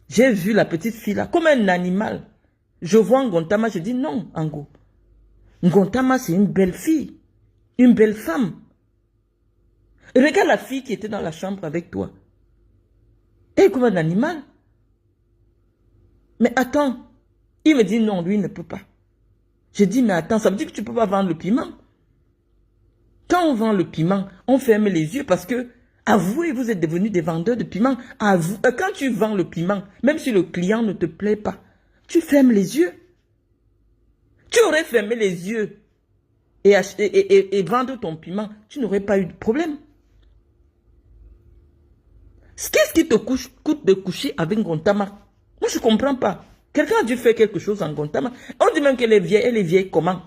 J'ai vu la petite fille là, comme un animal. Je vois Ngontama, je dis non, Ango. Ngontama, c'est une belle fille. Une belle femme. Regarde la fille qui était dans la chambre avec toi. Elle est comme un animal. Mais attends. Il me dit non, lui il ne peut pas. Je dis mais attends, ça veut dire que tu ne peux pas vendre le piment. Quand on vend le piment, on ferme les yeux parce que, avouez, vous êtes devenus des vendeurs de piment. Quand tu vends le piment, même si le client ne te plaît pas, tu fermes les yeux. Tu aurais fermé les yeux et vendre ton piment, tu n'aurais pas eu de problème. Qu'est-ce qui te coûte de coucher avec Ngontama? Moi, je ne comprends pas. Quelqu'un a dû faire quelque chose en Ngontama. On dit même qu'elle est vieille. Elle est vieille comment?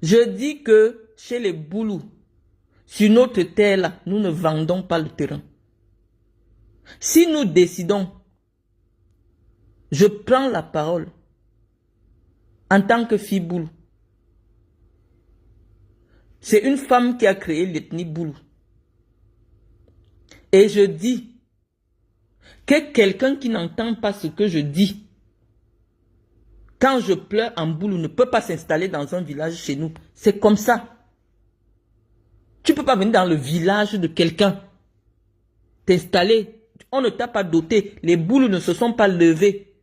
Je dis que chez les Boulous, sur notre terre là, nous ne vendons pas le terrain. Si nous décidons, je prends la parole en tant que fille Boulou. C'est une femme qui a créé l'ethnie Boulou. Et je dis que quelqu'un qui n'entend pas ce que je dis, quand je pleure en Boulou, ne peut pas s'installer dans un village chez nous. C'est comme ça. Tu ne peux pas venir dans le village de quelqu'un, t'installer. On ne t'a pas doté. Les Boulous ne se sont pas levés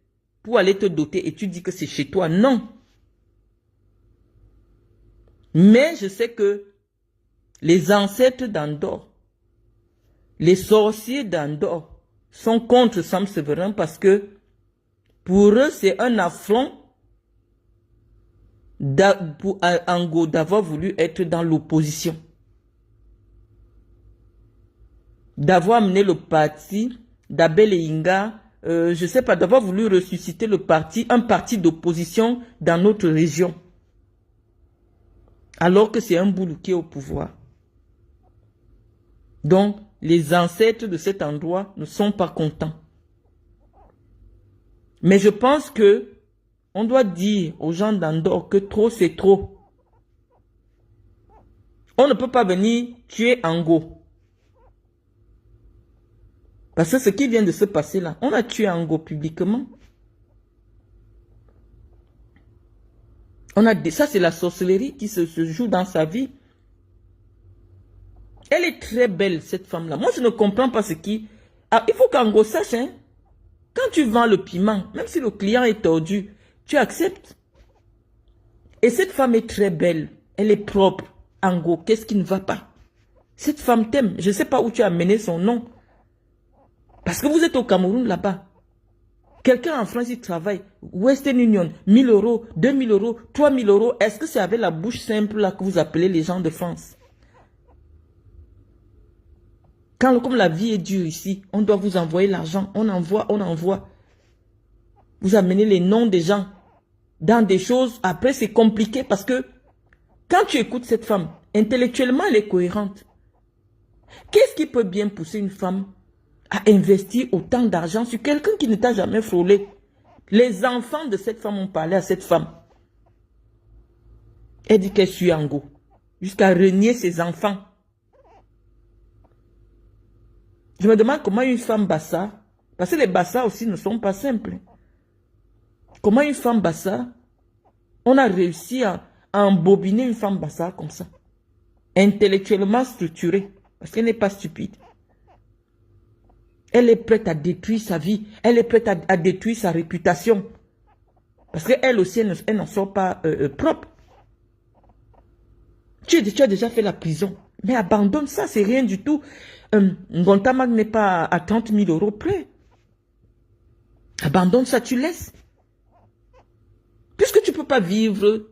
pour aller te doter et tu dis que c'est chez toi. Non. Mais je sais que les ancêtres d'Andor, les sorciers d'Andor sont contre Sam Severin parce que pour eux, c'est un affront pour Ango d'avoir voulu être dans l'opposition. D'avoir mené le parti d'Abel et Inga, je ne sais pas, d'avoir voulu ressusciter le parti, un parti d'opposition dans notre région. Alors que c'est un Boulou qui est au pouvoir. Donc, les ancêtres de cet endroit ne sont pas contents. Mais je pense que on doit dire aux gens d'Andor que trop c'est trop. On ne peut pas venir tuer Ango. Parce que ce qui vient de se passer là, on a tué Ango publiquement. Ça c'est la sorcellerie qui se joue dans sa vie. Elle est très belle cette femme là. Moi je ne comprends pas ce qui... Ah, il faut qu'Ango sache, hein. Quand tu vends le piment, même si le client est tordu, tu acceptes. Et cette femme est très belle. Elle est propre. Ango, qu'est-ce qui ne va pas? Cette femme t'aime. Je ne sais pas où tu as mené son nom. Parce que vous êtes au Cameroun là-bas. Quelqu'un en France, il travaille. Western Union, 1000 euros, 2000 euros, 3000 euros. Est-ce que c'est avec la bouche simple là que vous appelez les gens de France? Comme la vie est dure ici, on doit vous envoyer l'argent. On envoie. Vous amenez les noms des gens dans des choses. Après, c'est compliqué parce que quand tu écoutes cette femme, intellectuellement, elle est cohérente. Qu'est-ce qui peut bien pousser une femme à investir autant d'argent sur quelqu'un qui ne t'a jamais frôlé? Les enfants de cette femme ont parlé à cette femme. Elle dit qu'elle suit Ango. Jusqu'à renier ses enfants. Je me demande comment une femme bassa, parce que les bassas aussi ne sont pas simples. Comment une femme bassa, on a réussi à embobiner une femme bassa comme ça. Intellectuellement structurée, parce qu'elle n'est pas stupide. Elle est prête à détruire sa vie. Elle est prête à détruire sa réputation. Parce qu'elle aussi, elle n'en sort pas propre. Tu as déjà fait la prison. Mais abandonne ça, c'est rien du tout. Ngontama n'est pas à 30 000 euros près. Abandonne ça, tu laisses. Puisque tu ne peux pas vivre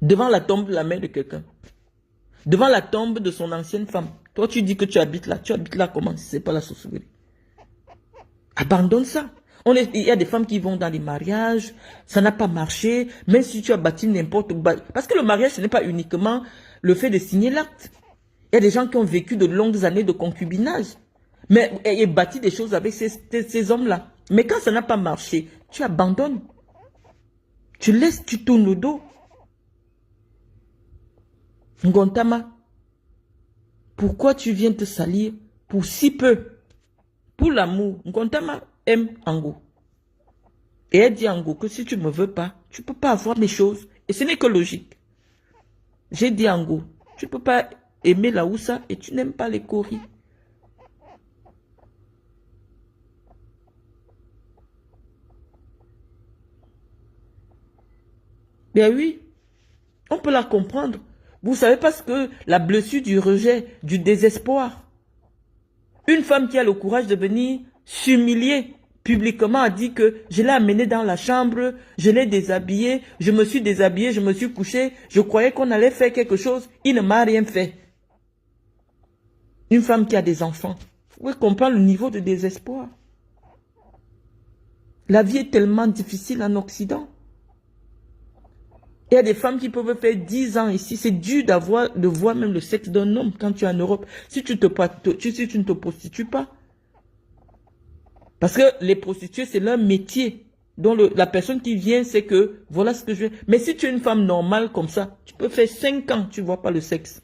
devant la tombe de la mère de quelqu'un. Devant la tombe de son ancienne femme. Toi, tu dis que tu habites là. Tu habites là comment si ce n'est pas la sorcellerie? Abandonne ça. Il y a des femmes qui vont dans les mariages. Ça n'a pas marché. Même si tu as bâti n'importe où. Parce que le mariage, ce n'est pas uniquement le fait de signer l'acte. Il y a des gens qui ont vécu de longues années de concubinage. Mais et bâti des choses avec ces hommes-là. Mais quand ça n'a pas marché, tu abandonnes. Tu laisses, tu tournes le dos. Ngontama, pourquoi tu viens te salir pour si peu? Pour l'amour, Nkontama aime Ango. Et elle dit à Ango que si tu ne me veux pas, tu ne peux pas avoir mes choses. Et ce n'est que logique. J'ai dit à Ango, tu ne peux pas aimer la Oussa et tu n'aimes pas les Kori. Ben oui, on peut la comprendre. Vous savez parce que la blessure du rejet, du désespoir. Une femme qui a le courage de venir s'humilier publiquement a dit que je l'ai amenée dans la chambre, je l'ai déshabillée, je me suis déshabillée, je me suis couchée, je croyais qu'on allait faire quelque chose, il ne m'a rien fait. Une femme qui a des enfants, vous pouvez comprendre le niveau de désespoir. La vie est tellement difficile en Occident. Il y a des femmes qui peuvent faire 10 ans ici. C'est dur de voir même le sexe d'un homme quand tu es en Europe. Si tu ne te prostitues pas. Parce que les prostituées, c'est leur métier. Donc la personne qui vient, c'est que voilà ce que je veux. Mais si tu es une femme normale comme ça, tu peux faire 5 ans, tu ne vois pas le sexe.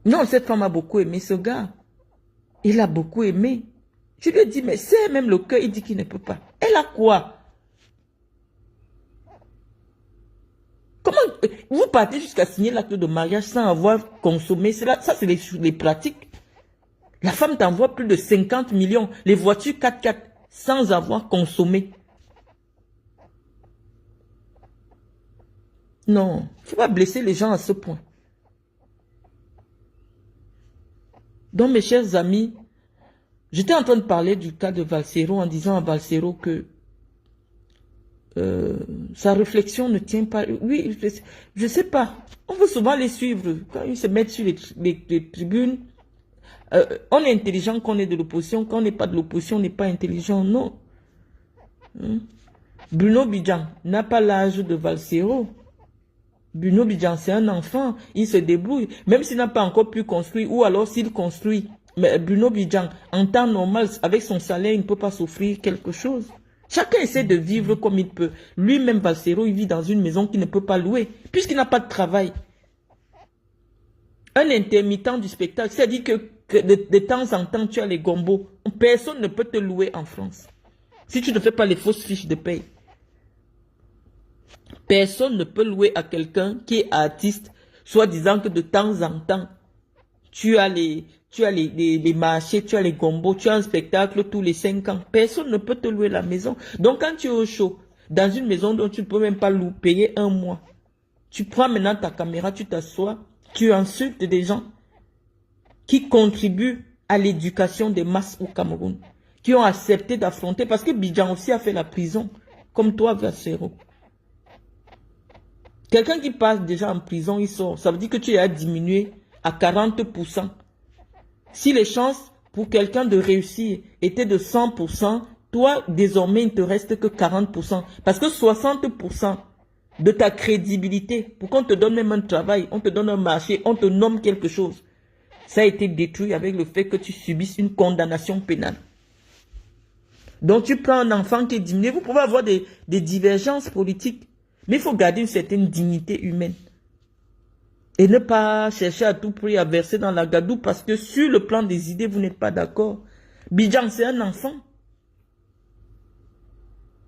Non, cette femme a beaucoup aimé ce gars. Il a beaucoup aimé. Je lui ai dit, mais c'est même le cœur, il dit qu'il ne peut pas. Elle a quoi? Comment vous partez jusqu'à signer l'acte de mariage sans avoir consommé cela? Ça, c'est les pratiques. La femme t'envoie plus de 50 millions, les voitures 4x4, sans avoir consommé. Non, il ne faut pas blesser les gens à ce point. Donc, mes chers amis, j'étais en train de parler du cas de Valsero en disant à Valsero que sa réflexion ne tient pas. Oui, je ne sais pas. On veut souvent les suivre. Quand ils se mettent sur les tribunes, on est intelligent quand on est de l'opposition. Quand on n'est pas de l'opposition, on n'est pas intelligent. Non. Bruno Bidjan n'a pas l'âge de Valsero. Bruno Bidjan, c'est un enfant. Il se débrouille. Même s'il n'a pas encore pu construire, ou alors s'il construit. Mais Bruno Bidjan, en temps normal, avec son salaire, il ne peut pas s'offrir quelque chose. Chacun essaie de vivre comme il peut. Lui-même, Valsero, il vit dans une maison qu'il ne peut pas louer, puisqu'il n'a pas de travail. Un intermittent du spectacle, c'est-à-dire que de temps en temps, tu as les gombos. Personne ne peut te louer en France. Si tu ne fais pas les fausses fiches de paye. Personne ne peut louer à quelqu'un qui est artiste, soit disant que de temps en temps, tu as les marchés, tu as les gombos, tu as un spectacle tous les 5 ans. Personne ne peut te louer la maison. Donc quand tu es au show, dans une maison dont tu ne peux même pas payer un mois, tu prends maintenant ta caméra, tu t'assois, tu insultes des gens qui contribuent à l'éducation des masses au Cameroun, qui ont accepté d'affronter, parce que Bidjan aussi a fait la prison, comme toi, Valsero. Quelqu'un qui passe déjà en prison, il sort. Ça veut dire que tu as diminué à 40%. Si les chances pour quelqu'un de réussir étaient de 100%, toi, désormais, il ne te reste que 40%. Parce que 60% de ta crédibilité, pour qu'on te donne même un travail, on te donne un marché, on te nomme quelque chose, ça a été détruit avec le fait que tu subisses une condamnation pénale. Donc, tu prends un enfant qui est diminué. Vous pouvez avoir des divergences politiques. Mais il faut garder une certaine dignité humaine. Et ne pas chercher à tout prix à verser dans la gadoue parce que sur le plan des idées, vous n'êtes pas d'accord. Bidjan, c'est un enfant.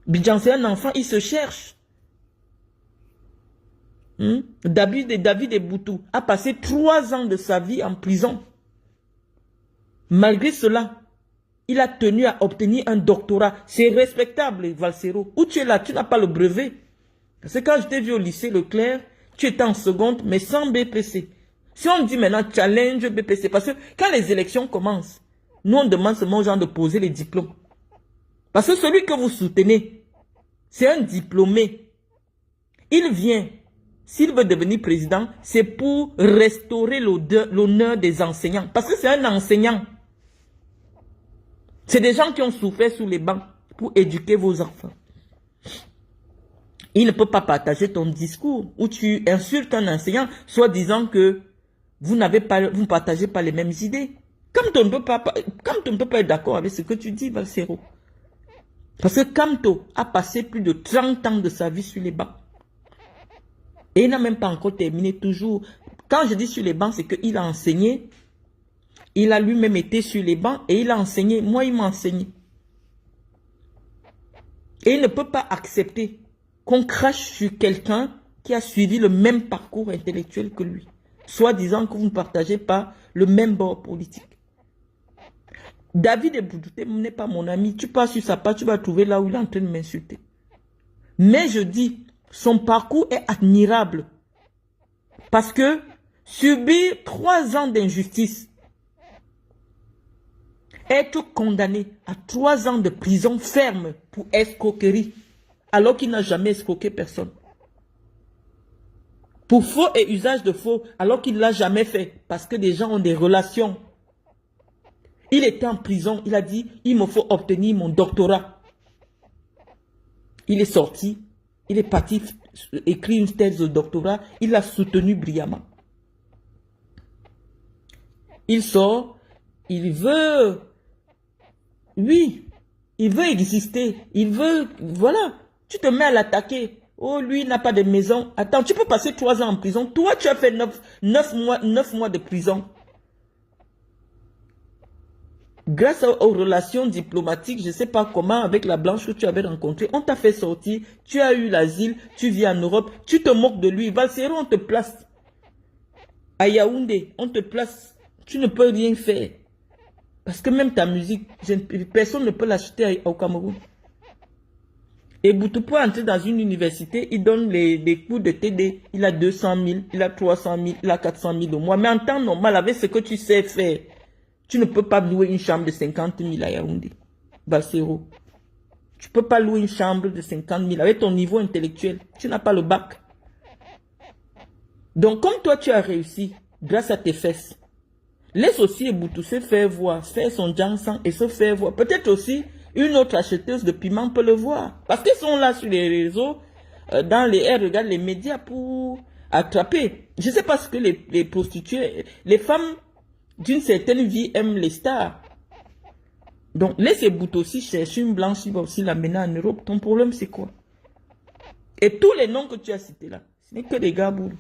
Bidjan, c'est un enfant, il se cherche. David Eboutou a passé 3 ans de sa vie en prison. Malgré cela, il a tenu à obtenir un doctorat. C'est respectable, Valsero. Où tu es là, tu n'as pas le brevet. Parce que quand je t'ai vu au lycée Leclerc, tu étais en seconde, mais sans BPC. Si on dit maintenant challenge BPC, parce que quand les élections commencent, nous on demande seulement aux gens de poser les diplômes. Parce que celui que vous soutenez, c'est un diplômé. Il vient, s'il veut devenir président, c'est pour restaurer l'honneur des enseignants. Parce que c'est un enseignant. C'est des gens qui ont souffert sous les bancs pour éduquer vos enfants. Il ne peut pas partager ton discours où tu insultes un enseignant, soit disant que vous ne partagez pas les mêmes idées. Kamto ne peut pas être d'accord avec ce que tu dis, Valsero. Parce que Kamto a passé plus de 30 ans de sa vie sur les bancs. Et il n'a même pas encore terminé toujours. Quand je dis sur les bancs, c'est qu'il a enseigné. Il a lui-même été sur les bancs et il a enseigné. Moi, il m'a enseigné. Et il ne peut pas accepter qu'on crache sur quelqu'un qui a suivi le même parcours intellectuel que lui. Soit disant que vous ne partagez pas le même bord politique. David Eboudoute n'est pas mon ami. Tu passes sur sa page, tu vas trouver là où il est en train de m'insulter. Mais je dis, son parcours est admirable. Parce que subir 3 ans d'injustice, être condamné à 3 ans de prison ferme pour escroquerie, alors qu'il n'a jamais escroqué personne. Pour faux et usage de faux, alors qu'il ne l'a jamais fait, parce que des gens ont des relations. Il était en prison, il a dit, il me faut obtenir mon doctorat. Il est sorti, il est parti écrire une thèse de doctorat, il l'a soutenu brillamment. Il sort, il veut, oui, il veut exister, il veut, voilà, tu te mets à l'attaquer. Oh, lui, il n'a pas de maison. Attends, tu peux passer 3 ans en prison. Toi, tu as fait 9 mois de prison. Grâce aux relations diplomatiques, je ne sais pas comment, avec la blanche que tu avais rencontrée, on t'a fait sortir, tu as eu l'asile, tu vis en Europe, tu te moques de lui. Valsero, on te place. À Yaoundé, on te place. Tu ne peux rien faire. Parce que même ta musique, personne ne peut l'acheter au Cameroun. Et Boutou peut entrer dans une université, il donne les cours de TD. Il a 200 000, il a 300 000, il a 400 000 au mois. Mais en temps normal, avec ce que tu sais faire, tu ne peux pas louer une chambre de 50 000 à Yaoundé. Balsero. Tu ne peux pas louer une chambre de 50 000 avec ton niveau intellectuel. Tu n'as pas le bac. Donc, comme toi, tu as réussi grâce à tes fesses, laisse aussi Boutou se faire voir, faire son jansan et se faire voir. Peut-être aussi, une autre acheteuse de piment peut le voir. Parce qu'ils sont là sur les réseaux, elle regarde les médias pour attraper. Je ne sais pas ce que les prostituées, les femmes d'une certaine vie aiment les stars. Donc, laisse Boutou aussi chercher une blanche, il va aussi l'amener en Europe. Ton problème, c'est quoi? Et tous les noms que tu as cités là, ce n'est que des gars boules.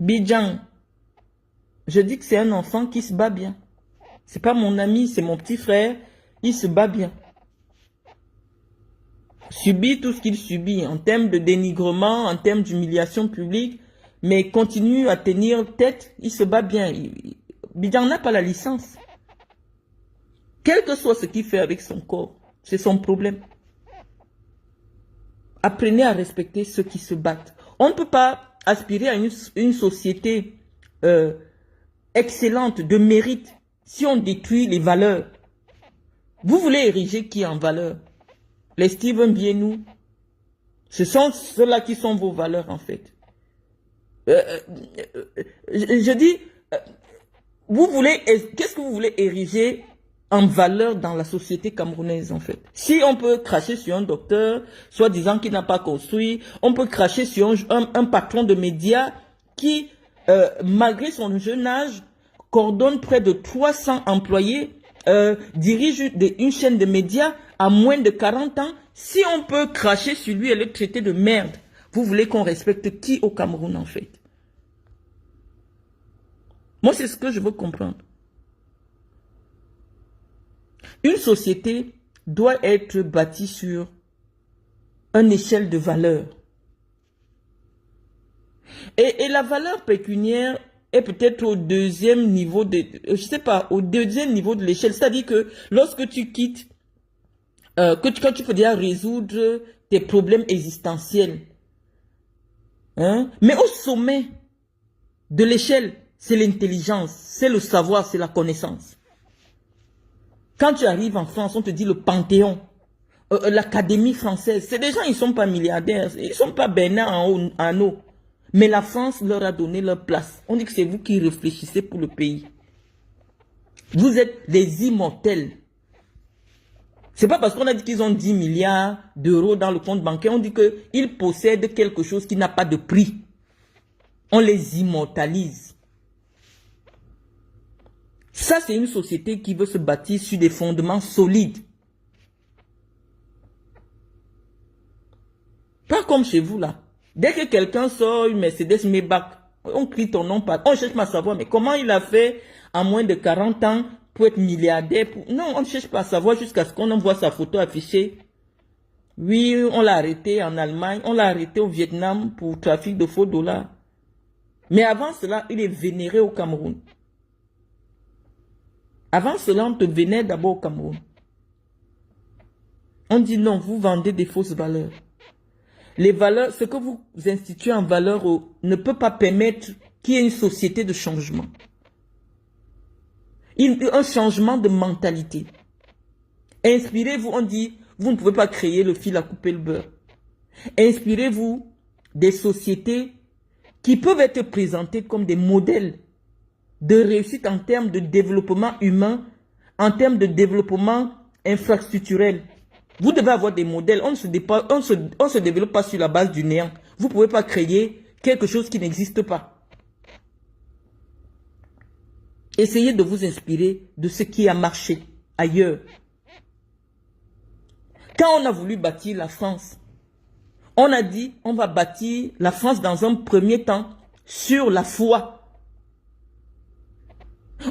Bidjan, je dis que c'est un enfant qui se bat bien. C'est pas mon ami, c'est mon petit frère. Il se bat bien. Subit tout ce qu'il subit en termes de dénigrement, en termes d'humiliation publique, mais continue à tenir tête, il se bat bien. Bidjan n'a pas la licence. Quel que soit ce qu'il fait avec son corps, c'est son problème. Apprenez à respecter ceux qui se battent. On ne peut pas aspirer à une société excellente, de mérite, si on détruit les valeurs. Vous voulez ériger qui en valeur? Les Steven Bienou. Ce sont ceux-là qui sont vos valeurs en fait. Je dis, qu'est-ce que vous voulez ériger en valeur dans la société camerounaise en fait? Si on peut cracher sur un docteur, soit disant qu'il n'a pas construit, on peut cracher sur un patron de médias qui, malgré son jeune âge, coordonne près de 300 employés, dirige une chaîne de médias à moins de 40 ans. Si on peut cracher sur lui et le traiter de merde, vous voulez qu'on respecte qui au Cameroun en fait? Moi, c'est ce que je veux comprendre. Une société doit être bâtie sur une échelle de valeurs. Et la valeur pécuniaire est peut-être au deuxième niveau de, je sais pas, au deuxième niveau de l'échelle. C'est-à-dire que lorsque tu quittes, quand tu peux déjà résoudre tes problèmes existentiels. Hein? Mais au sommet de l'échelle, c'est l'intelligence, c'est le savoir, c'est la connaissance. Quand tu arrives en France, on te dit le Panthéon, l'Académie française. C'est des gens, ils ne sont pas milliardaires, ils ne sont pas Bernard en haut. Mais la France leur a donné leur place. On dit que c'est vous qui réfléchissez pour le pays. Vous êtes des immortels. C'est pas parce qu'on a dit qu'ils ont 10 milliards d'euros dans le compte bancaire, on dit qu'ils possèdent quelque chose qui n'a pas de prix. On les immortalise. Ça, c'est une société qui veut se bâtir sur des fondements solides. Pas comme chez vous là. Dès que quelqu'un sort une Mercedes Maybach, on crie ton nom, on cherche pas à savoir, mais comment il a fait en moins de 40 ans pour être milliardaire. Non, on ne cherche pas à savoir jusqu'à ce qu'on envoie sa photo affichée. Oui, on l'a arrêté en Allemagne, on l'a arrêté au Vietnam pour trafic de faux dollars. Mais avant cela, il est vénéré au Cameroun. Avant cela, on te vénère d'abord au Cameroun. On dit non, vous vendez des fausses valeurs. Les valeurs, ce que vous instituez en valeur ne peut pas permettre qu'il y ait une société de changement. Un changement de mentalité. Inspirez-vous, on dit, vous ne pouvez pas créer le fil à couper le beurre. Inspirez-vous des sociétés qui peuvent être présentées comme des modèles de réussite en termes de développement humain, en termes de développement infrastructurel. Vous devez avoir des modèles. On ne se développe pas sur la base du néant. Vous ne pouvez pas créer quelque chose qui n'existe pas. Essayez de vous inspirer de ce qui a marché ailleurs. Quand on a voulu bâtir la France, on a dit on va bâtir la France dans un premier temps sur la foi.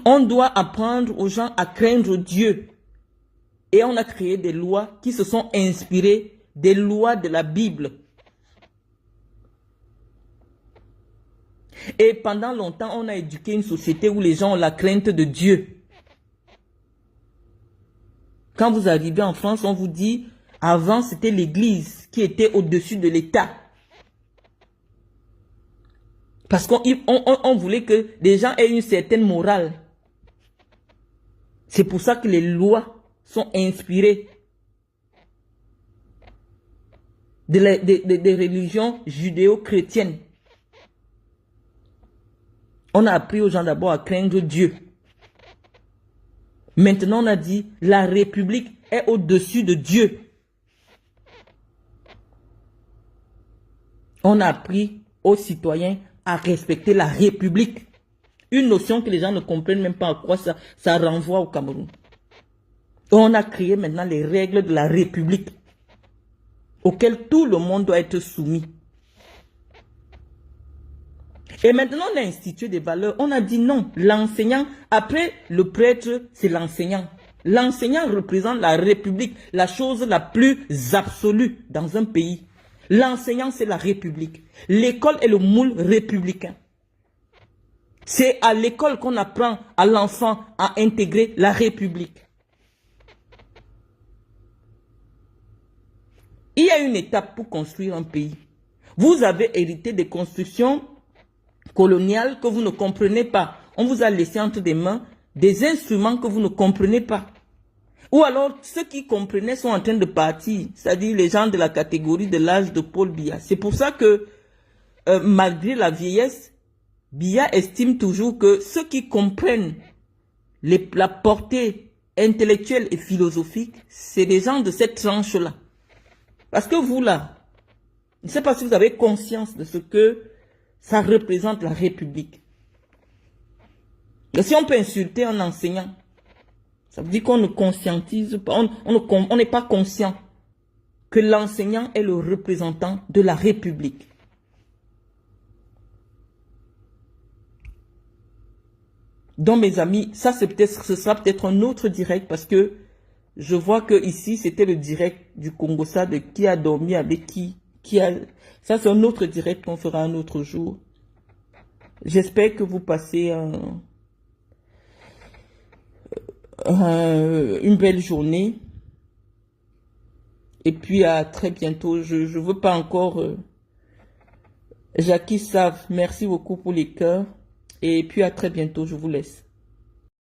On doit apprendre aux gens à craindre Dieu. Et on a créé des lois qui se sont inspirées des lois de la Bible. Et pendant longtemps, on a éduqué une société où les gens ont la crainte de Dieu. Quand vous arrivez en France, on vous dit, avant c'était l'Église qui était au-dessus de l'État. Parce qu'on voulait que les gens aient une certaine morale. C'est pour ça que les lois sont inspirées des religions judéo-chrétiennes. On a appris aux gens d'abord à craindre Dieu. Maintenant, on a dit, la République est au-dessus de Dieu. On a appris aux citoyens à respecter la République. Une notion que les gens ne comprennent même pas à quoi ça renvoie au Cameroun. On a créé maintenant les règles de la République auxquelles tout le monde doit être soumis. Et maintenant, on a institué des valeurs. On a dit non, l'enseignant, après le prêtre, c'est l'enseignant. L'enseignant représente la République, la chose la plus absolue dans un pays. L'enseignant, c'est la République. L'école est le moule républicain. C'est à l'école qu'on apprend à l'enfant à intégrer la République. Il y a une étape pour construire un pays. Vous avez hérité des constructions coloniales que vous ne comprenez pas. On vous a laissé entre des mains des instruments que vous ne comprenez pas. Ou alors, ceux qui comprenaient sont en train de partir, c'est-à-dire les gens de la catégorie de l'âge de Paul Biya. C'est pour ça que, malgré la vieillesse, Biya estime toujours que ceux qui comprennent la portée intellectuelle et philosophique, c'est des gens de cette tranche-là. Parce que vous, là, je ne sais pas si vous avez conscience de ce que ça représente la République. Et si on peut insulter un enseignant, ça veut dire qu'on ne conscientise pas, on n'est pas conscient que l'enseignant est le représentant de la République. Donc mes amis, ça ce sera peut-être un autre direct parce que je vois que ici c'était le direct du Congo-Ça de qui a dormi avec qui a... Ça c'est un autre direct qu'on fera un autre jour. J'espère que vous passez une belle journée. Et puis à très bientôt. Je ne veux pas encore... Jackie Save, merci beaucoup pour les cœurs. Et puis à très bientôt, je vous laisse.